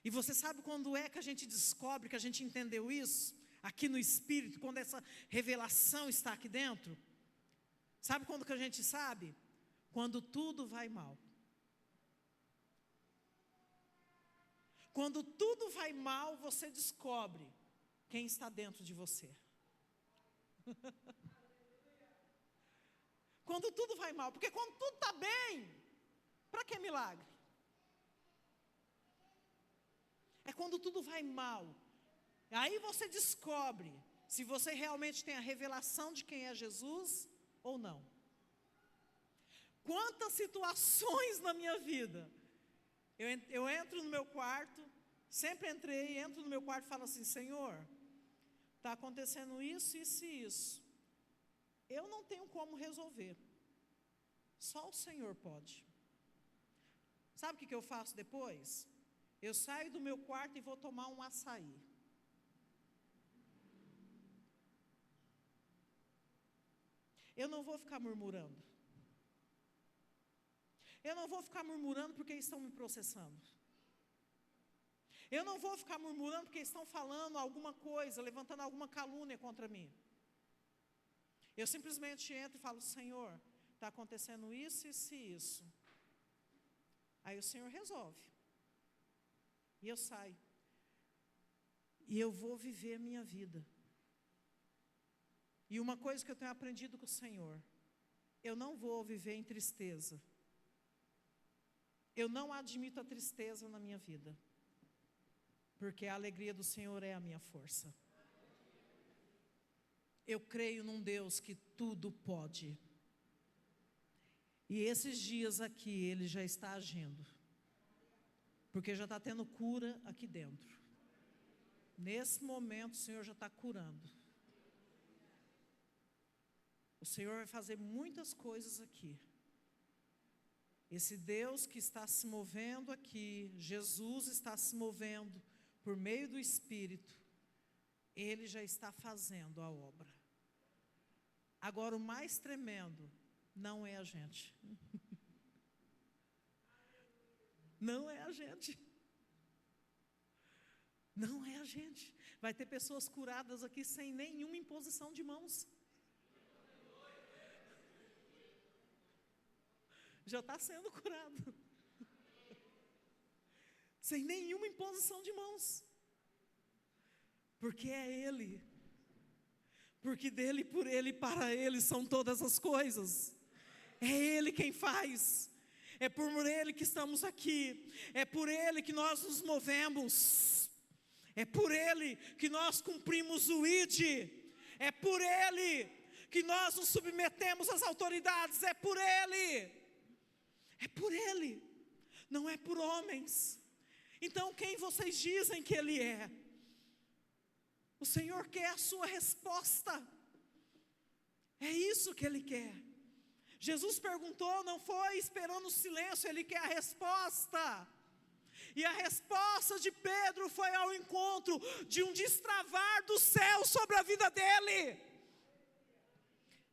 E você sabe quando é que a gente descobre que a gente entendeu isso? Aqui no espírito, quando essa revelação está aqui dentro? Sabe quando que a gente sabe? Quando tudo vai mal. Quando tudo vai mal, você descobre quem está dentro de você. Quando tudo vai mal, porque quando tudo está bem, para que milagre? É quando tudo vai mal. Aí você descobre se você realmente tem a revelação de quem é Jesus ou não. Quantas situações na minha vida, eu entro no meu quarto, sempre entrei, entro no meu quarto e falo assim, Senhor, está acontecendo isso, isso e isso. Eu não tenho como resolver. Só o Senhor pode. Sabe o que eu faço depois? Eu saio do meu quarto e vou tomar um açaí. Eu não vou ficar murmurando. Eu não vou ficar murmurando porque estão me processando. Eu não vou ficar murmurando porque estão falando alguma coisa, levantando alguma calúnia contra mim. Eu simplesmente entro e falo: Senhor, está acontecendo isso, isso e isso. Aí o Senhor resolve. E eu saio. E eu vou viver a minha vida. E uma coisa que eu tenho aprendido com o Senhor: eu não vou viver em tristeza. Eu não admito a tristeza na minha vida. Porque a alegria do Senhor é a minha força. Eu creio num Deus que tudo pode. E esses dias aqui, Ele já está agindo. Porque já está tendo cura aqui dentro. Nesse momento, o Senhor já está curando. O Senhor vai fazer muitas coisas aqui. Esse Deus que está se movendo aqui, Jesus está se movendo por meio do Espírito, Ele já está fazendo a obra. Agora, o mais tremendo não é a gente. Não é a gente. Não é a gente. Vai ter pessoas curadas aqui sem nenhuma imposição de mãos. Já está sendo curado. Sem nenhuma imposição de mãos. Porque é Ele. Porque dele, por Ele e para Ele são todas as coisas. É Ele quem faz. É por Ele que estamos aqui. É por Ele que nós nos movemos. É por Ele que nós cumprimos o ID. É por Ele que nós nos submetemos às autoridades. É por Ele. É por Ele. Não é por homens. Então quem vocês dizem que Ele é? O Senhor quer a sua resposta. É isso que Ele quer. Jesus perguntou, não foi esperando o silêncio, Ele quer a resposta. E a resposta de Pedro foi ao encontro de um destravar do céu sobre a vida dele.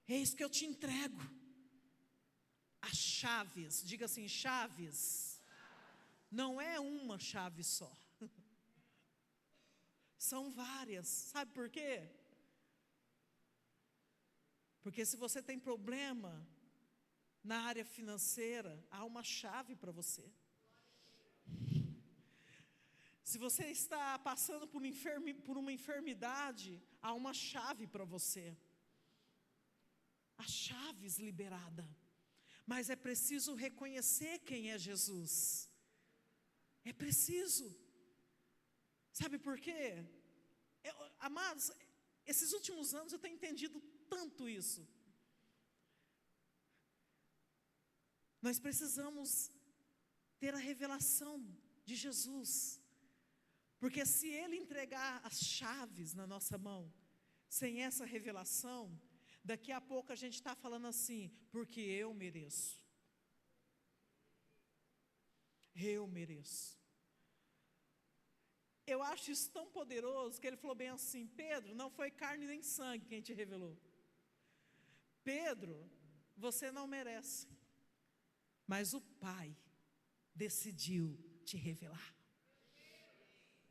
Eis que eu te entrego as chaves. Diga assim, chaves. Não é uma chave só. São várias. Sabe por quê? Porque se você tem problema na área financeira, há uma chave para você. Se você está passando por uma enfermidade, há uma chave para você. Há chaves liberadas. Mas é preciso reconhecer quem é Jesus. É preciso. Sabe por quê? Amados, esses últimos anos eu tenho entendido tanto isso. Nós precisamos ter a revelação de Jesus. Porque se Ele entregar as chaves na nossa mão, sem essa revelação, daqui a pouco a gente está falando assim, porque eu mereço. Eu mereço. Eu acho isso tão poderoso que Ele falou bem assim, Pedro, não foi carne nem sangue quem te revelou. Pedro, você não merece. Mas o Pai decidiu te revelar.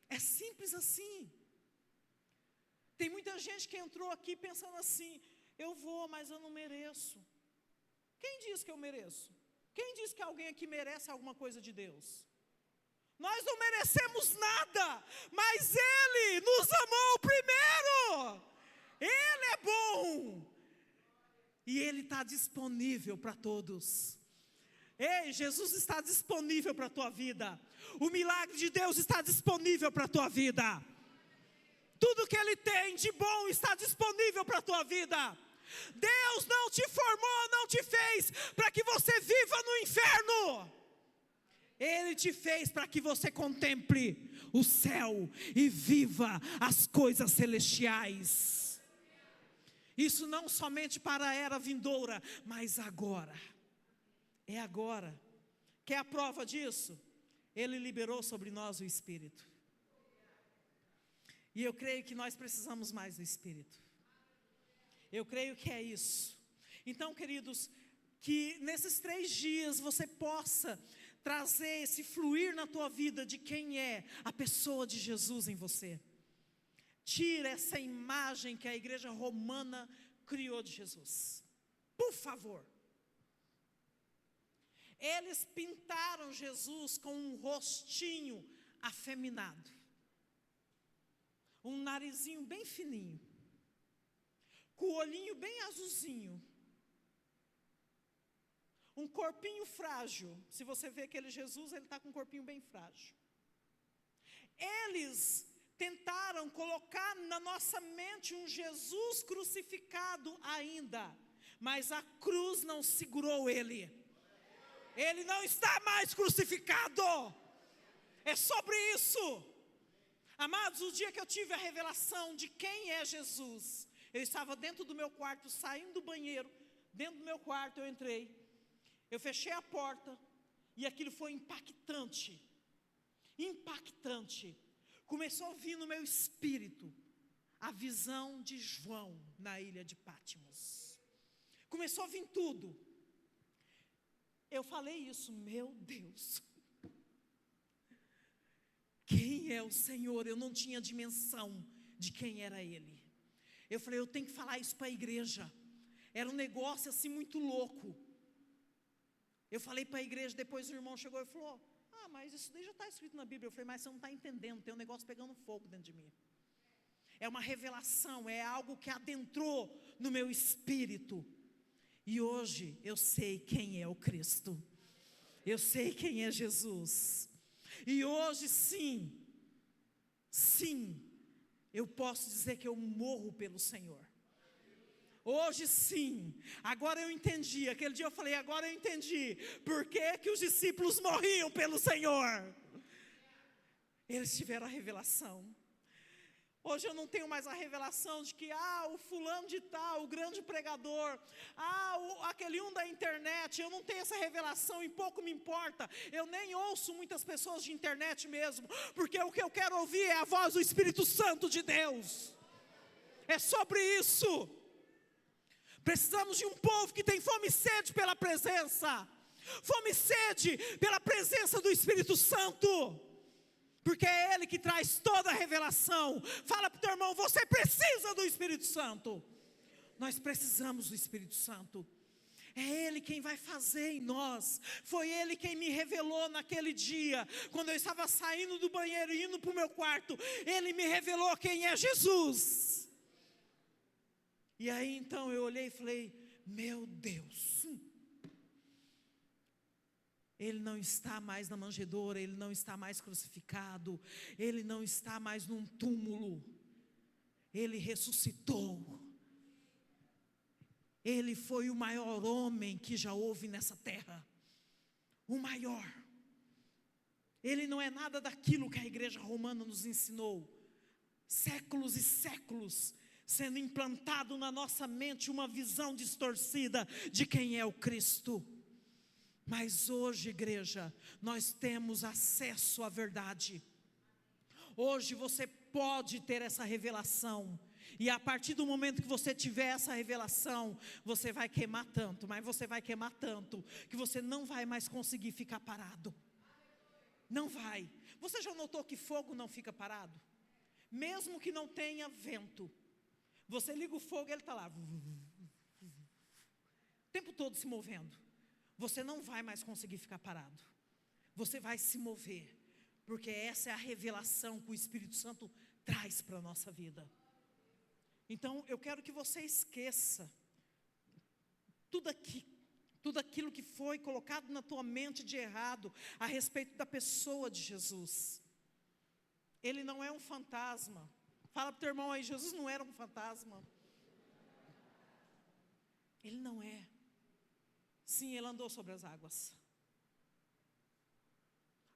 É simples assim. Tem muita gente que entrou aqui pensando assim, eu vou, mas eu não mereço. Quem diz que eu mereço? Quem diz que alguém aqui merece alguma coisa de Deus? Nós não merecemos nada, mas Ele nos amou primeiro. Ele é bom. E Ele está disponível para todos. Ei, Jesus está disponível para a tua vida. O milagre de Deus está disponível para a tua vida. Tudo que Ele tem de bom está disponível para a tua vida. Deus não te formou, não te fez para que você viva no inferno. Ele te fez para que você contemple o céu e viva as coisas celestiais. Isso não somente para a era vindoura, mas agora. É agora. Quer a prova disso? Ele liberou sobre nós o Espírito. E eu creio que nós precisamos mais do Espírito. Eu creio que é isso. Então, queridos, que nesses 3 dias você possa trazer esse fluir na tua vida de quem é a pessoa de Jesus em você. Tira essa imagem que a igreja romana criou de Jesus. Por favor. Eles pintaram Jesus com um rostinho afeminado. Um narizinho bem fininho. Com o olhinho bem azulzinho. Um corpinho frágil. Se você vê aquele Jesus, ele está com um corpinho bem frágil. Eles tentaram colocar na nossa mente um Jesus crucificado ainda. Mas a cruz não segurou ele. Ele não está mais crucificado. É sobre isso. Amados, o dia que eu tive a revelação de quem é Jesus, eu estava dentro do meu quarto, saindo do banheiro, dentro do meu quarto eu entrei, eu fechei a porta, e aquilo foi impactante, impactante, começou a vir no meu espírito, a visão de João na ilha de Patmos, começou a vir tudo, eu falei isso, meu Deus, quem é o Senhor? Eu não tinha dimensão de quem era Ele. Eu falei, eu tenho que falar isso para a igreja. Era um negócio assim muito louco. Eu falei para a igreja, depois o irmão chegou e falou, mas isso daí já está escrito na Bíblia. Eu falei, mas você não está entendendo, tem um negócio pegando fogo dentro de mim. É uma revelação, é algo que adentrou no meu espírito. E hoje eu sei quem é o Cristo. Eu sei quem é Jesus. E hoje sim, eu posso dizer que eu morro pelo Senhor. Hoje sim, agora eu entendi, aquele dia eu falei, agora eu entendi, por que os discípulos morriam pelo Senhor. Eles tiveram a revelação. Hoje eu não tenho mais a revelação de que, o fulano de tal, o grande pregador, aquele da internet, eu não tenho essa revelação e pouco me importa. Eu nem ouço muitas pessoas de internet mesmo, porque o que eu quero ouvir é a voz do Espírito Santo de Deus. É sobre isso. Precisamos de um povo que tem fome e sede pela presença. Fome e sede pela presença do Espírito Santo. Porque é Ele que traz toda a revelação. Fala para o teu irmão, você precisa do Espírito Santo. Nós precisamos do Espírito Santo. É Ele quem vai fazer em nós. Foi Ele quem me revelou naquele dia, quando eu estava saindo do banheiro e indo para o meu quarto. Ele me revelou quem é Jesus. E aí então eu olhei e falei, meu Deus, Ele não está mais na manjedoura, Ele não está mais crucificado, Ele não está mais num túmulo, Ele ressuscitou. Ele foi o maior homem que já houve nessa terra, o maior. Ele não é nada daquilo que a igreja romana nos ensinou, séculos e séculos, sendo implantado na nossa mente uma visão distorcida de quem é o Cristo. Mas hoje, igreja, nós temos acesso à verdade. Hoje você pode ter essa revelação. E a partir do momento que você tiver essa revelação, você vai queimar tanto, mas você vai queimar tanto, que você não vai mais conseguir ficar parado. Não vai. Você já notou que fogo não fica parado? Mesmo que não tenha vento. Você liga o fogo e ele está lá. O tempo todo se movendo. Você não vai mais conseguir ficar parado. Você vai se mover. Porque essa é a revelação que o Espírito Santo traz para a nossa vida. Então, eu quero que você esqueça tudo aquilo que foi colocado na tua mente de errado a respeito da pessoa de Jesus. Ele não é um fantasma. Fala para o teu irmão aí, Jesus não era um fantasma. Ele não é. Sim, ele andou sobre as águas.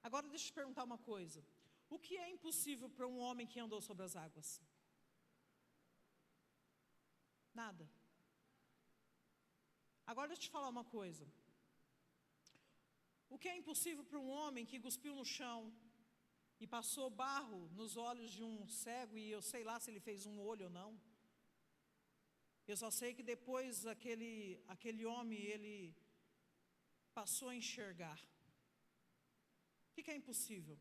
Agora deixa eu te perguntar uma coisa. O que é impossível para um homem que andou sobre as águas? Nada. Agora deixa eu te falar uma coisa. O que é impossível para um homem que cuspiu no chão e passou barro nos olhos de um cego, e eu sei lá se ele fez um olho ou não. Eu só sei que depois aquele homem, ele passou a enxergar. O que é impossível?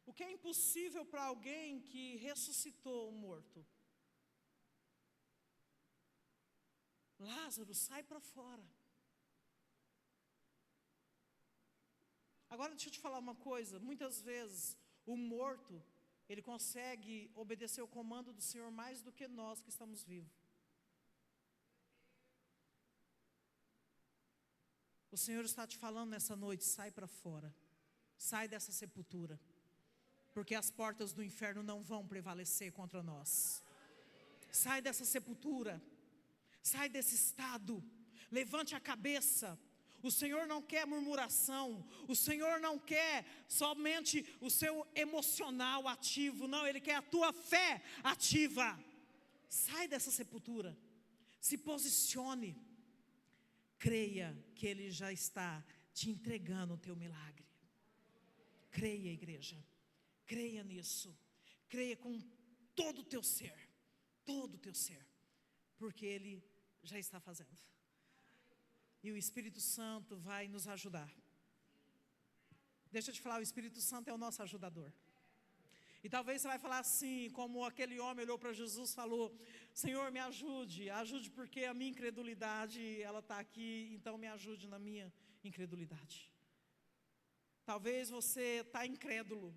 O que é impossível para alguém que ressuscitou um morto? Lázaro, sai para fora. Agora deixa eu te falar uma coisa, muitas vezes o morto, ele consegue obedecer o comando do Senhor mais do que nós que estamos vivos. O Senhor está te falando nessa noite, sai para fora, sai dessa sepultura, porque as portas do inferno não vão prevalecer contra nós. Sai dessa sepultura, sai desse estado, levante a cabeça. O Senhor não quer murmuração, o Senhor não quer somente o seu emocional ativo, não, Ele quer a tua fé ativa. Sai dessa sepultura, se posicione, creia que Ele já está te entregando o teu milagre. Creia, igreja, creia nisso, creia com todo o teu ser, porque Ele já está fazendo. E o Espírito Santo vai nos ajudar. Deixa eu te falar, o Espírito Santo é o nosso ajudador. E talvez você vai falar assim, como aquele homem olhou para Jesus e falou: Senhor, me ajude, ajude porque a minha incredulidade, ela está aqui, então me ajude na minha incredulidade. Talvez você está incrédulo.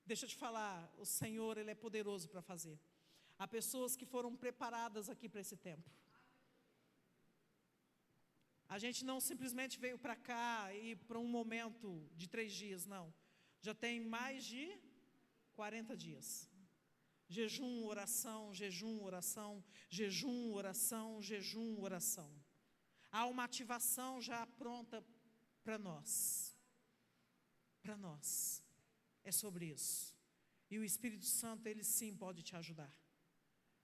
Deixa eu te falar, o Senhor, Ele é poderoso para fazer. Há pessoas que foram preparadas aqui para esse tempo. A gente não simplesmente veio para cá e para um momento de 3 dias, não. Já tem mais de 40 dias. Jejum, oração, jejum, oração, jejum, oração, jejum, oração. Há uma ativação já pronta para nós. Para nós. É sobre isso. E o Espírito Santo, Ele sim pode te ajudar.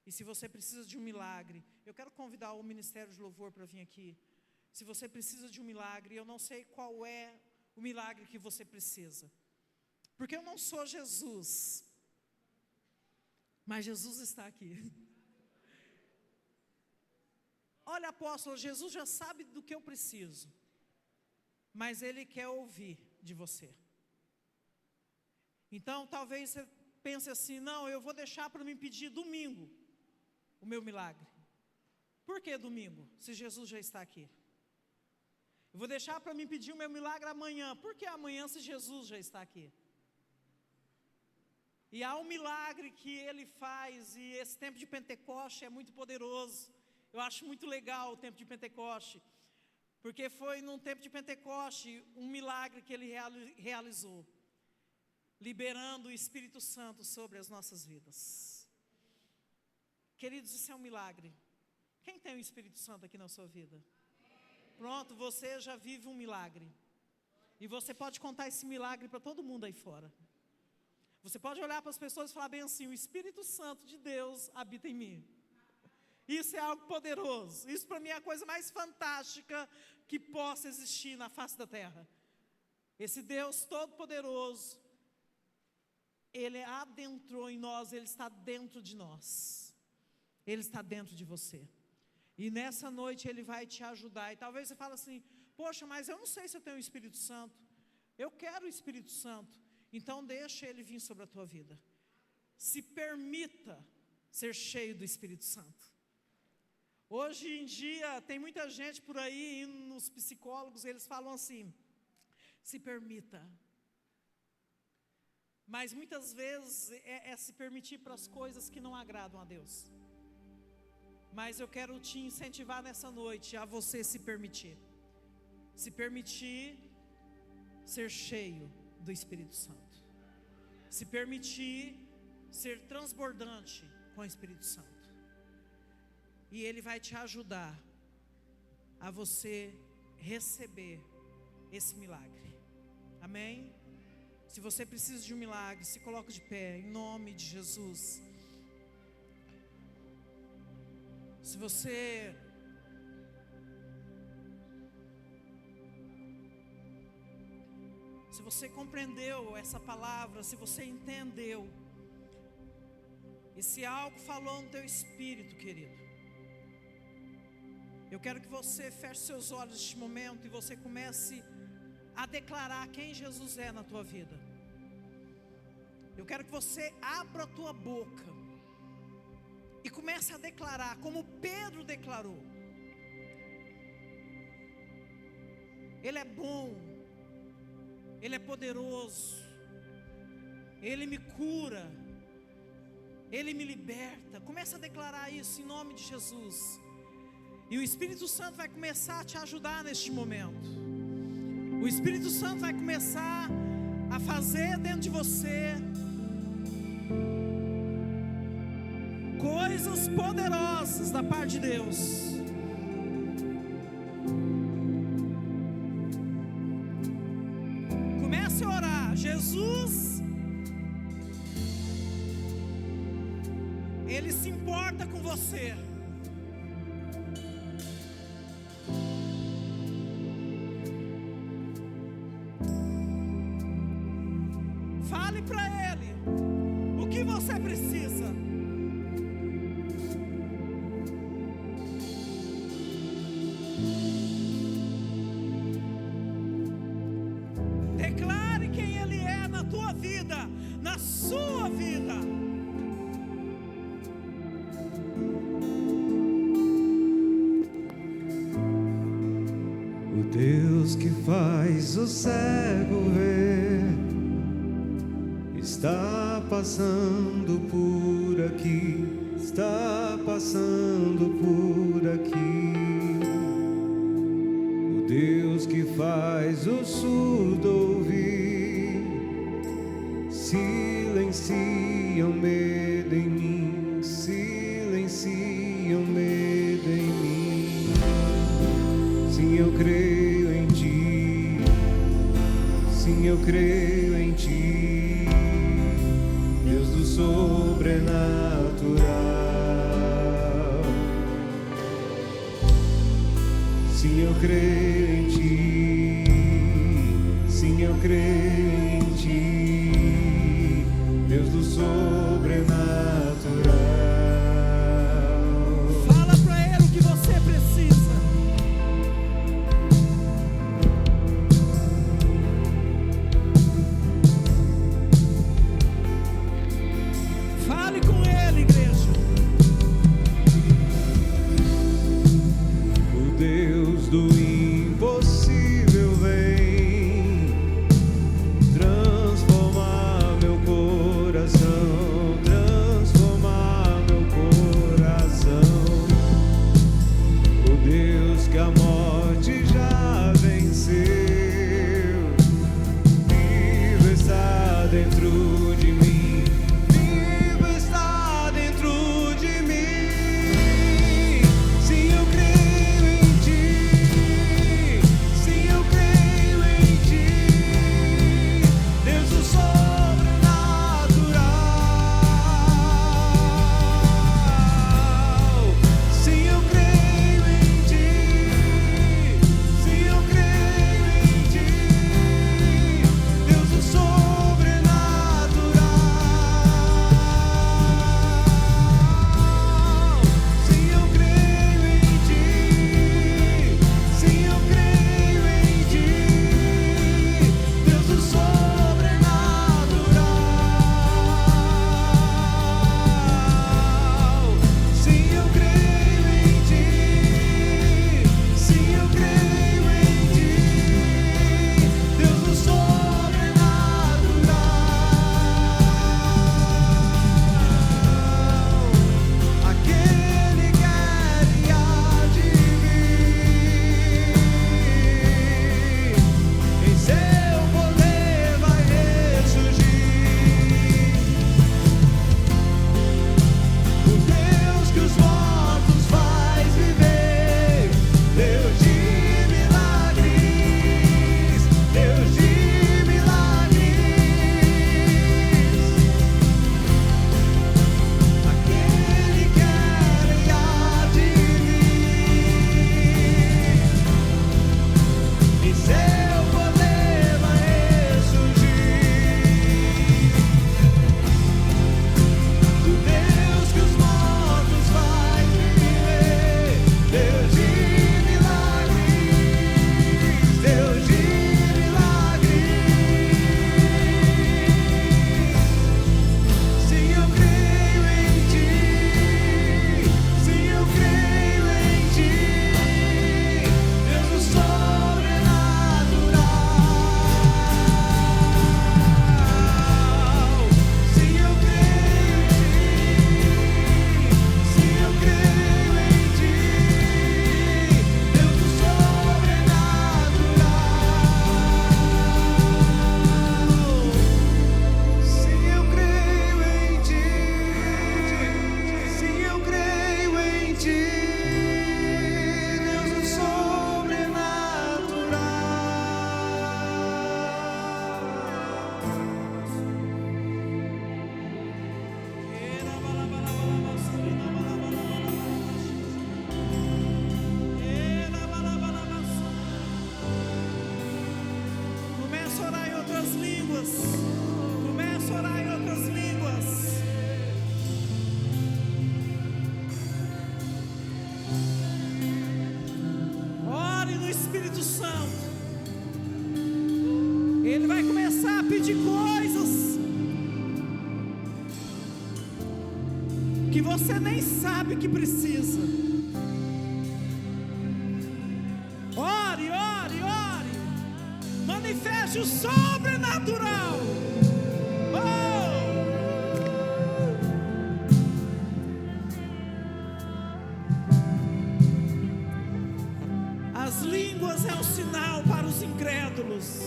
E se você precisa de um milagre, eu quero convidar o Ministério de Louvor para vir aqui. Se você precisa de um milagre, eu não sei qual é o milagre que você precisa. Porque eu não sou Jesus. Mas Jesus está aqui. Olha, apóstolo, Jesus já sabe do que eu preciso. Mas Ele quer ouvir de você. Então, talvez você pense assim: não, eu vou deixar para me pedir domingo o meu milagre. Por que domingo, se Jesus já está aqui? Eu vou deixar para me pedir o meu milagre amanhã. Por que amanhã, se Jesus já está aqui? E há um milagre que Ele faz, e esse tempo de Pentecoste é muito poderoso. Eu acho muito legal o tempo de Pentecoste, porque foi num tempo de Pentecoste um milagre que Ele realizou, liberando o Espírito Santo sobre as nossas vidas. Queridos, isso é um milagre. Quem tem o Espírito Santo aqui na sua vida? Pronto, você já vive um milagre. E você pode contar esse milagre para todo mundo aí fora. Você pode olhar para as pessoas e falar bem assim: o Espírito Santo de Deus habita em mim. Isso é algo poderoso. Isso para mim é a coisa mais fantástica que possa existir na face da terra. Esse Deus todo-poderoso, Ele adentrou em nós, Ele está dentro de nós. Ele está dentro de você. E nessa noite Ele vai te ajudar. E talvez você fale assim: poxa, mas eu não sei se eu tenho o Espírito Santo. Eu quero o Espírito Santo. Então deixa Ele vir sobre a tua vida. Se permita ser cheio do Espírito Santo. Hoje em dia tem muita gente por aí indo nos psicólogos, eles falam assim: se permita. Mas muitas vezes é se permitir para as coisas que não agradam a Deus. Mas eu quero te incentivar nessa noite a você se permitir. Se permitir ser cheio do Espírito Santo. Se permitir ser transbordante com o Espírito Santo. E Ele vai te ajudar a você receber esse milagre. Amém? Se você precisa de um milagre, se coloque de pé, em nome de Jesus. Se você compreendeu essa palavra, se você entendeu, e se algo falou no teu espírito, querido, eu quero que você feche seus olhos neste momento e você comece a declarar quem Jesus é na tua vida. Eu quero que você abra a tua boca e comece a declarar, como Pedro declarou: Ele é bom, Ele é poderoso, Ele me cura, Ele me liberta. Começa a declarar isso em nome de Jesus. E o Espírito Santo vai começar a te ajudar neste momento. O Espírito Santo vai começar a fazer dentro de você coisas poderosas da parte de Deus. Comece a orar. Jesus, Ele se importa com você. Fale para Ele o que você precisa. Declare quem Ele é na tua vida, na sua vida. O Deus que faz o cego ver está passando por aqui, está passando por aqui. O Deus que faz o surdo ouvir, silencia o medo em mim, silencia o medo em mim. Sim, eu creio em Ti, sim, eu creio em Ti, Deus do sobrenatural. Sim, eu creio em Ti, sim, eu creio em Ti, Deus do sobrenatural. Fala para Ele o que você precisa. Fale com Ele, igreja. O Deus do impossível vem transformar meu coração, transformar meu coração. O Deus que a morte já venceu, vivo está dentro de mim, vivo está dentro de mim. Sim, eu creio em Ti, sim, eu creio em Ti, Deus do sobrenatural. Sim, eu creio em Ti, sim, eu creio em Ti, Deus do sobrenatural. Sim, eu creio em Ti, sim, eu creio em Ti, Deus do sobrenatural. Sim, eu creio em Ti, sim, eu creio em Ti, Deus do sobrenatural. Aquele que quer e há de vir, em seu poder vai ressurgir. O Deus que os mortos faz viver, Deus de milagres, Deus de milagres. Aquele que quer e há de vir, em seu poder vai ressurgir. Do Deus que os mortos faz viver, Deus de milagres, Deus de milagres. Sim, eu creio em Ti, sim, eu creio em Ti, Deus do sobrenatural. línguas. Começa a orar em outras línguas. Ore no Espírito Santo. Ele vai começar a pedir coisas que você nem sabe que precisa. Ore, ore, ore. Manifeste o sobrenatural. As línguas é um sinal para os incrédulos.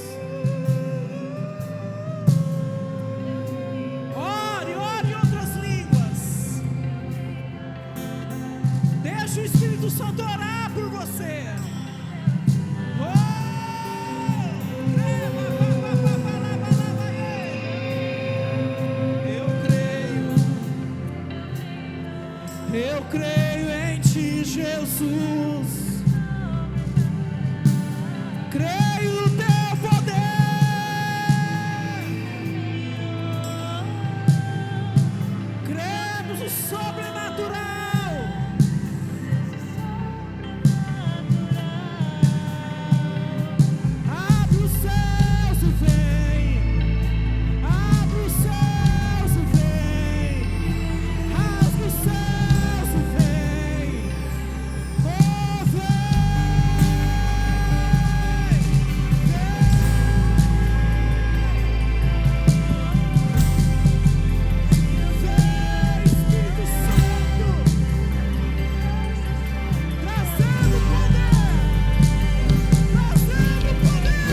Ore, ore em outras línguas. Deixa o Espírito Santo orar por você. Eu creio em Ti, Jesus. Creio no Teu poder. Cremos no sobrenatural. Abre os céus e vem. Abre os céus e vem. Rasga os céus e vem. Oh, vem. Espírito Santo, trazendo poder, trazendo poder.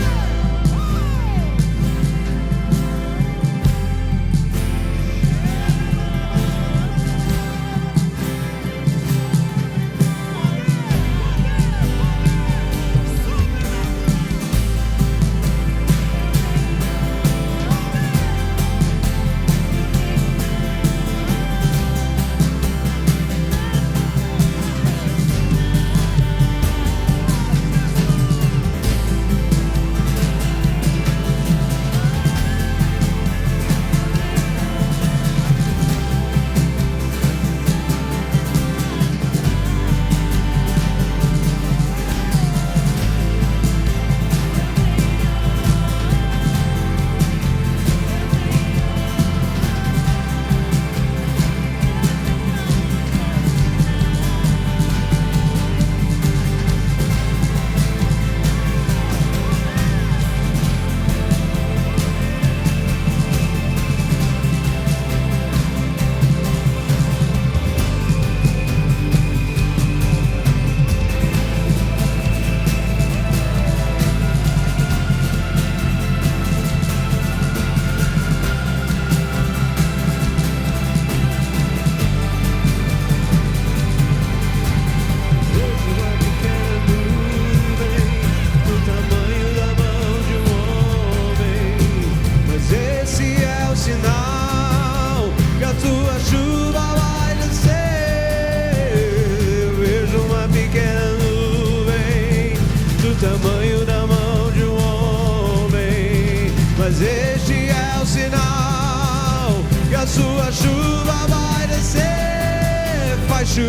Tamanho da mão de um homem, mas este é o sinal que a sua chuva vai descer. Vai chover,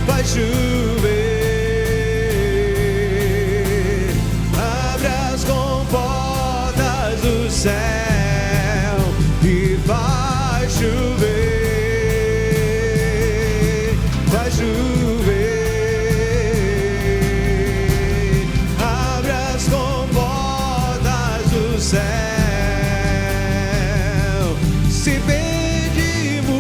vai chover. Abre as comportas do céu e vai chover, vai chover. Céu, se pedimos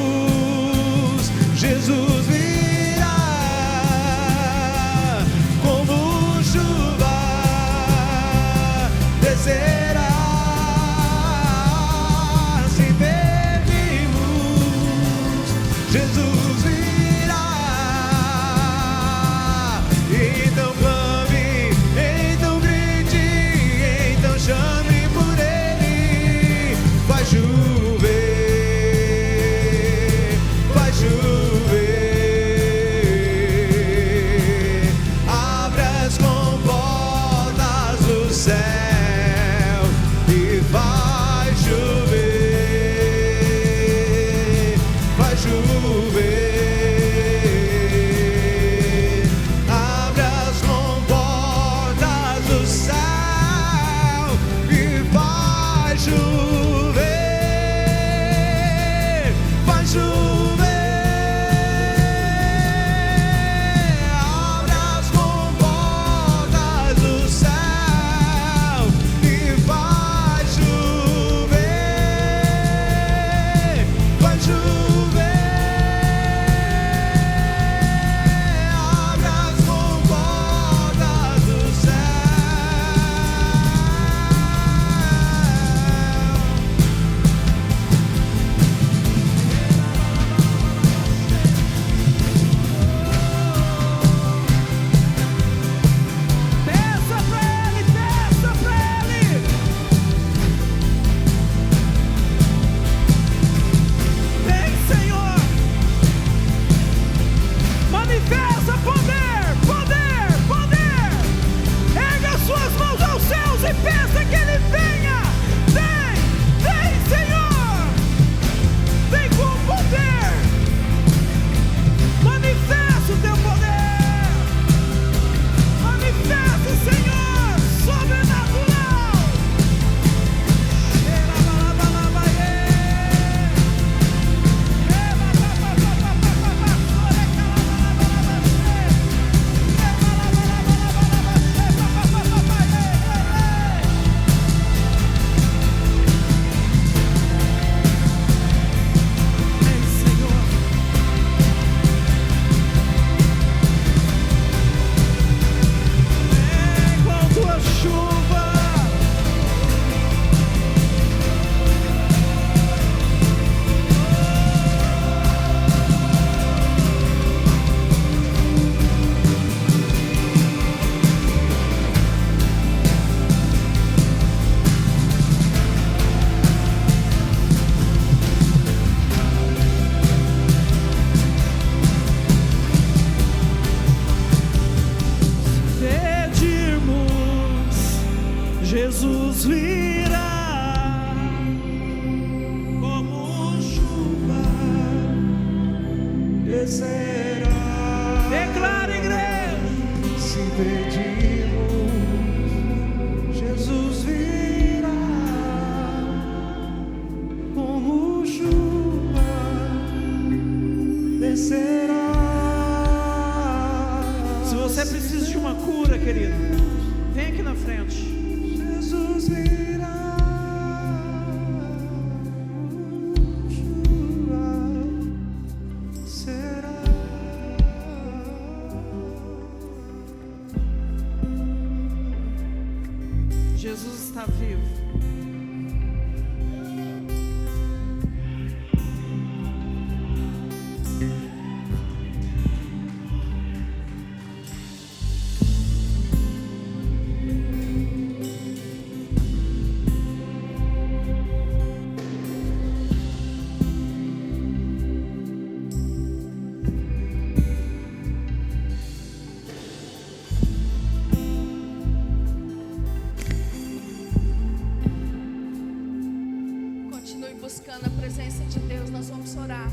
Jesus virá como chuva, descerá. declara, igreja, Se pedimos, Jesus virá como chuva, descerá. se você precisa de uma cura, querido, vem aqui na frente. Jesus virá, chuva será. Jesus está vivo. Continue buscando a presença de Deus. Nós vamos orar.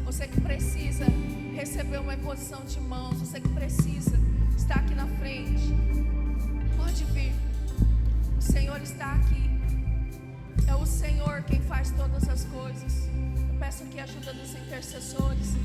Você que precisa receber uma imposição de mãos, você que precisa estar aqui na frente, pode vir. O Senhor está aqui. É o Senhor quem faz todas as coisas. Eu peço aqui a ajuda dos intercessores.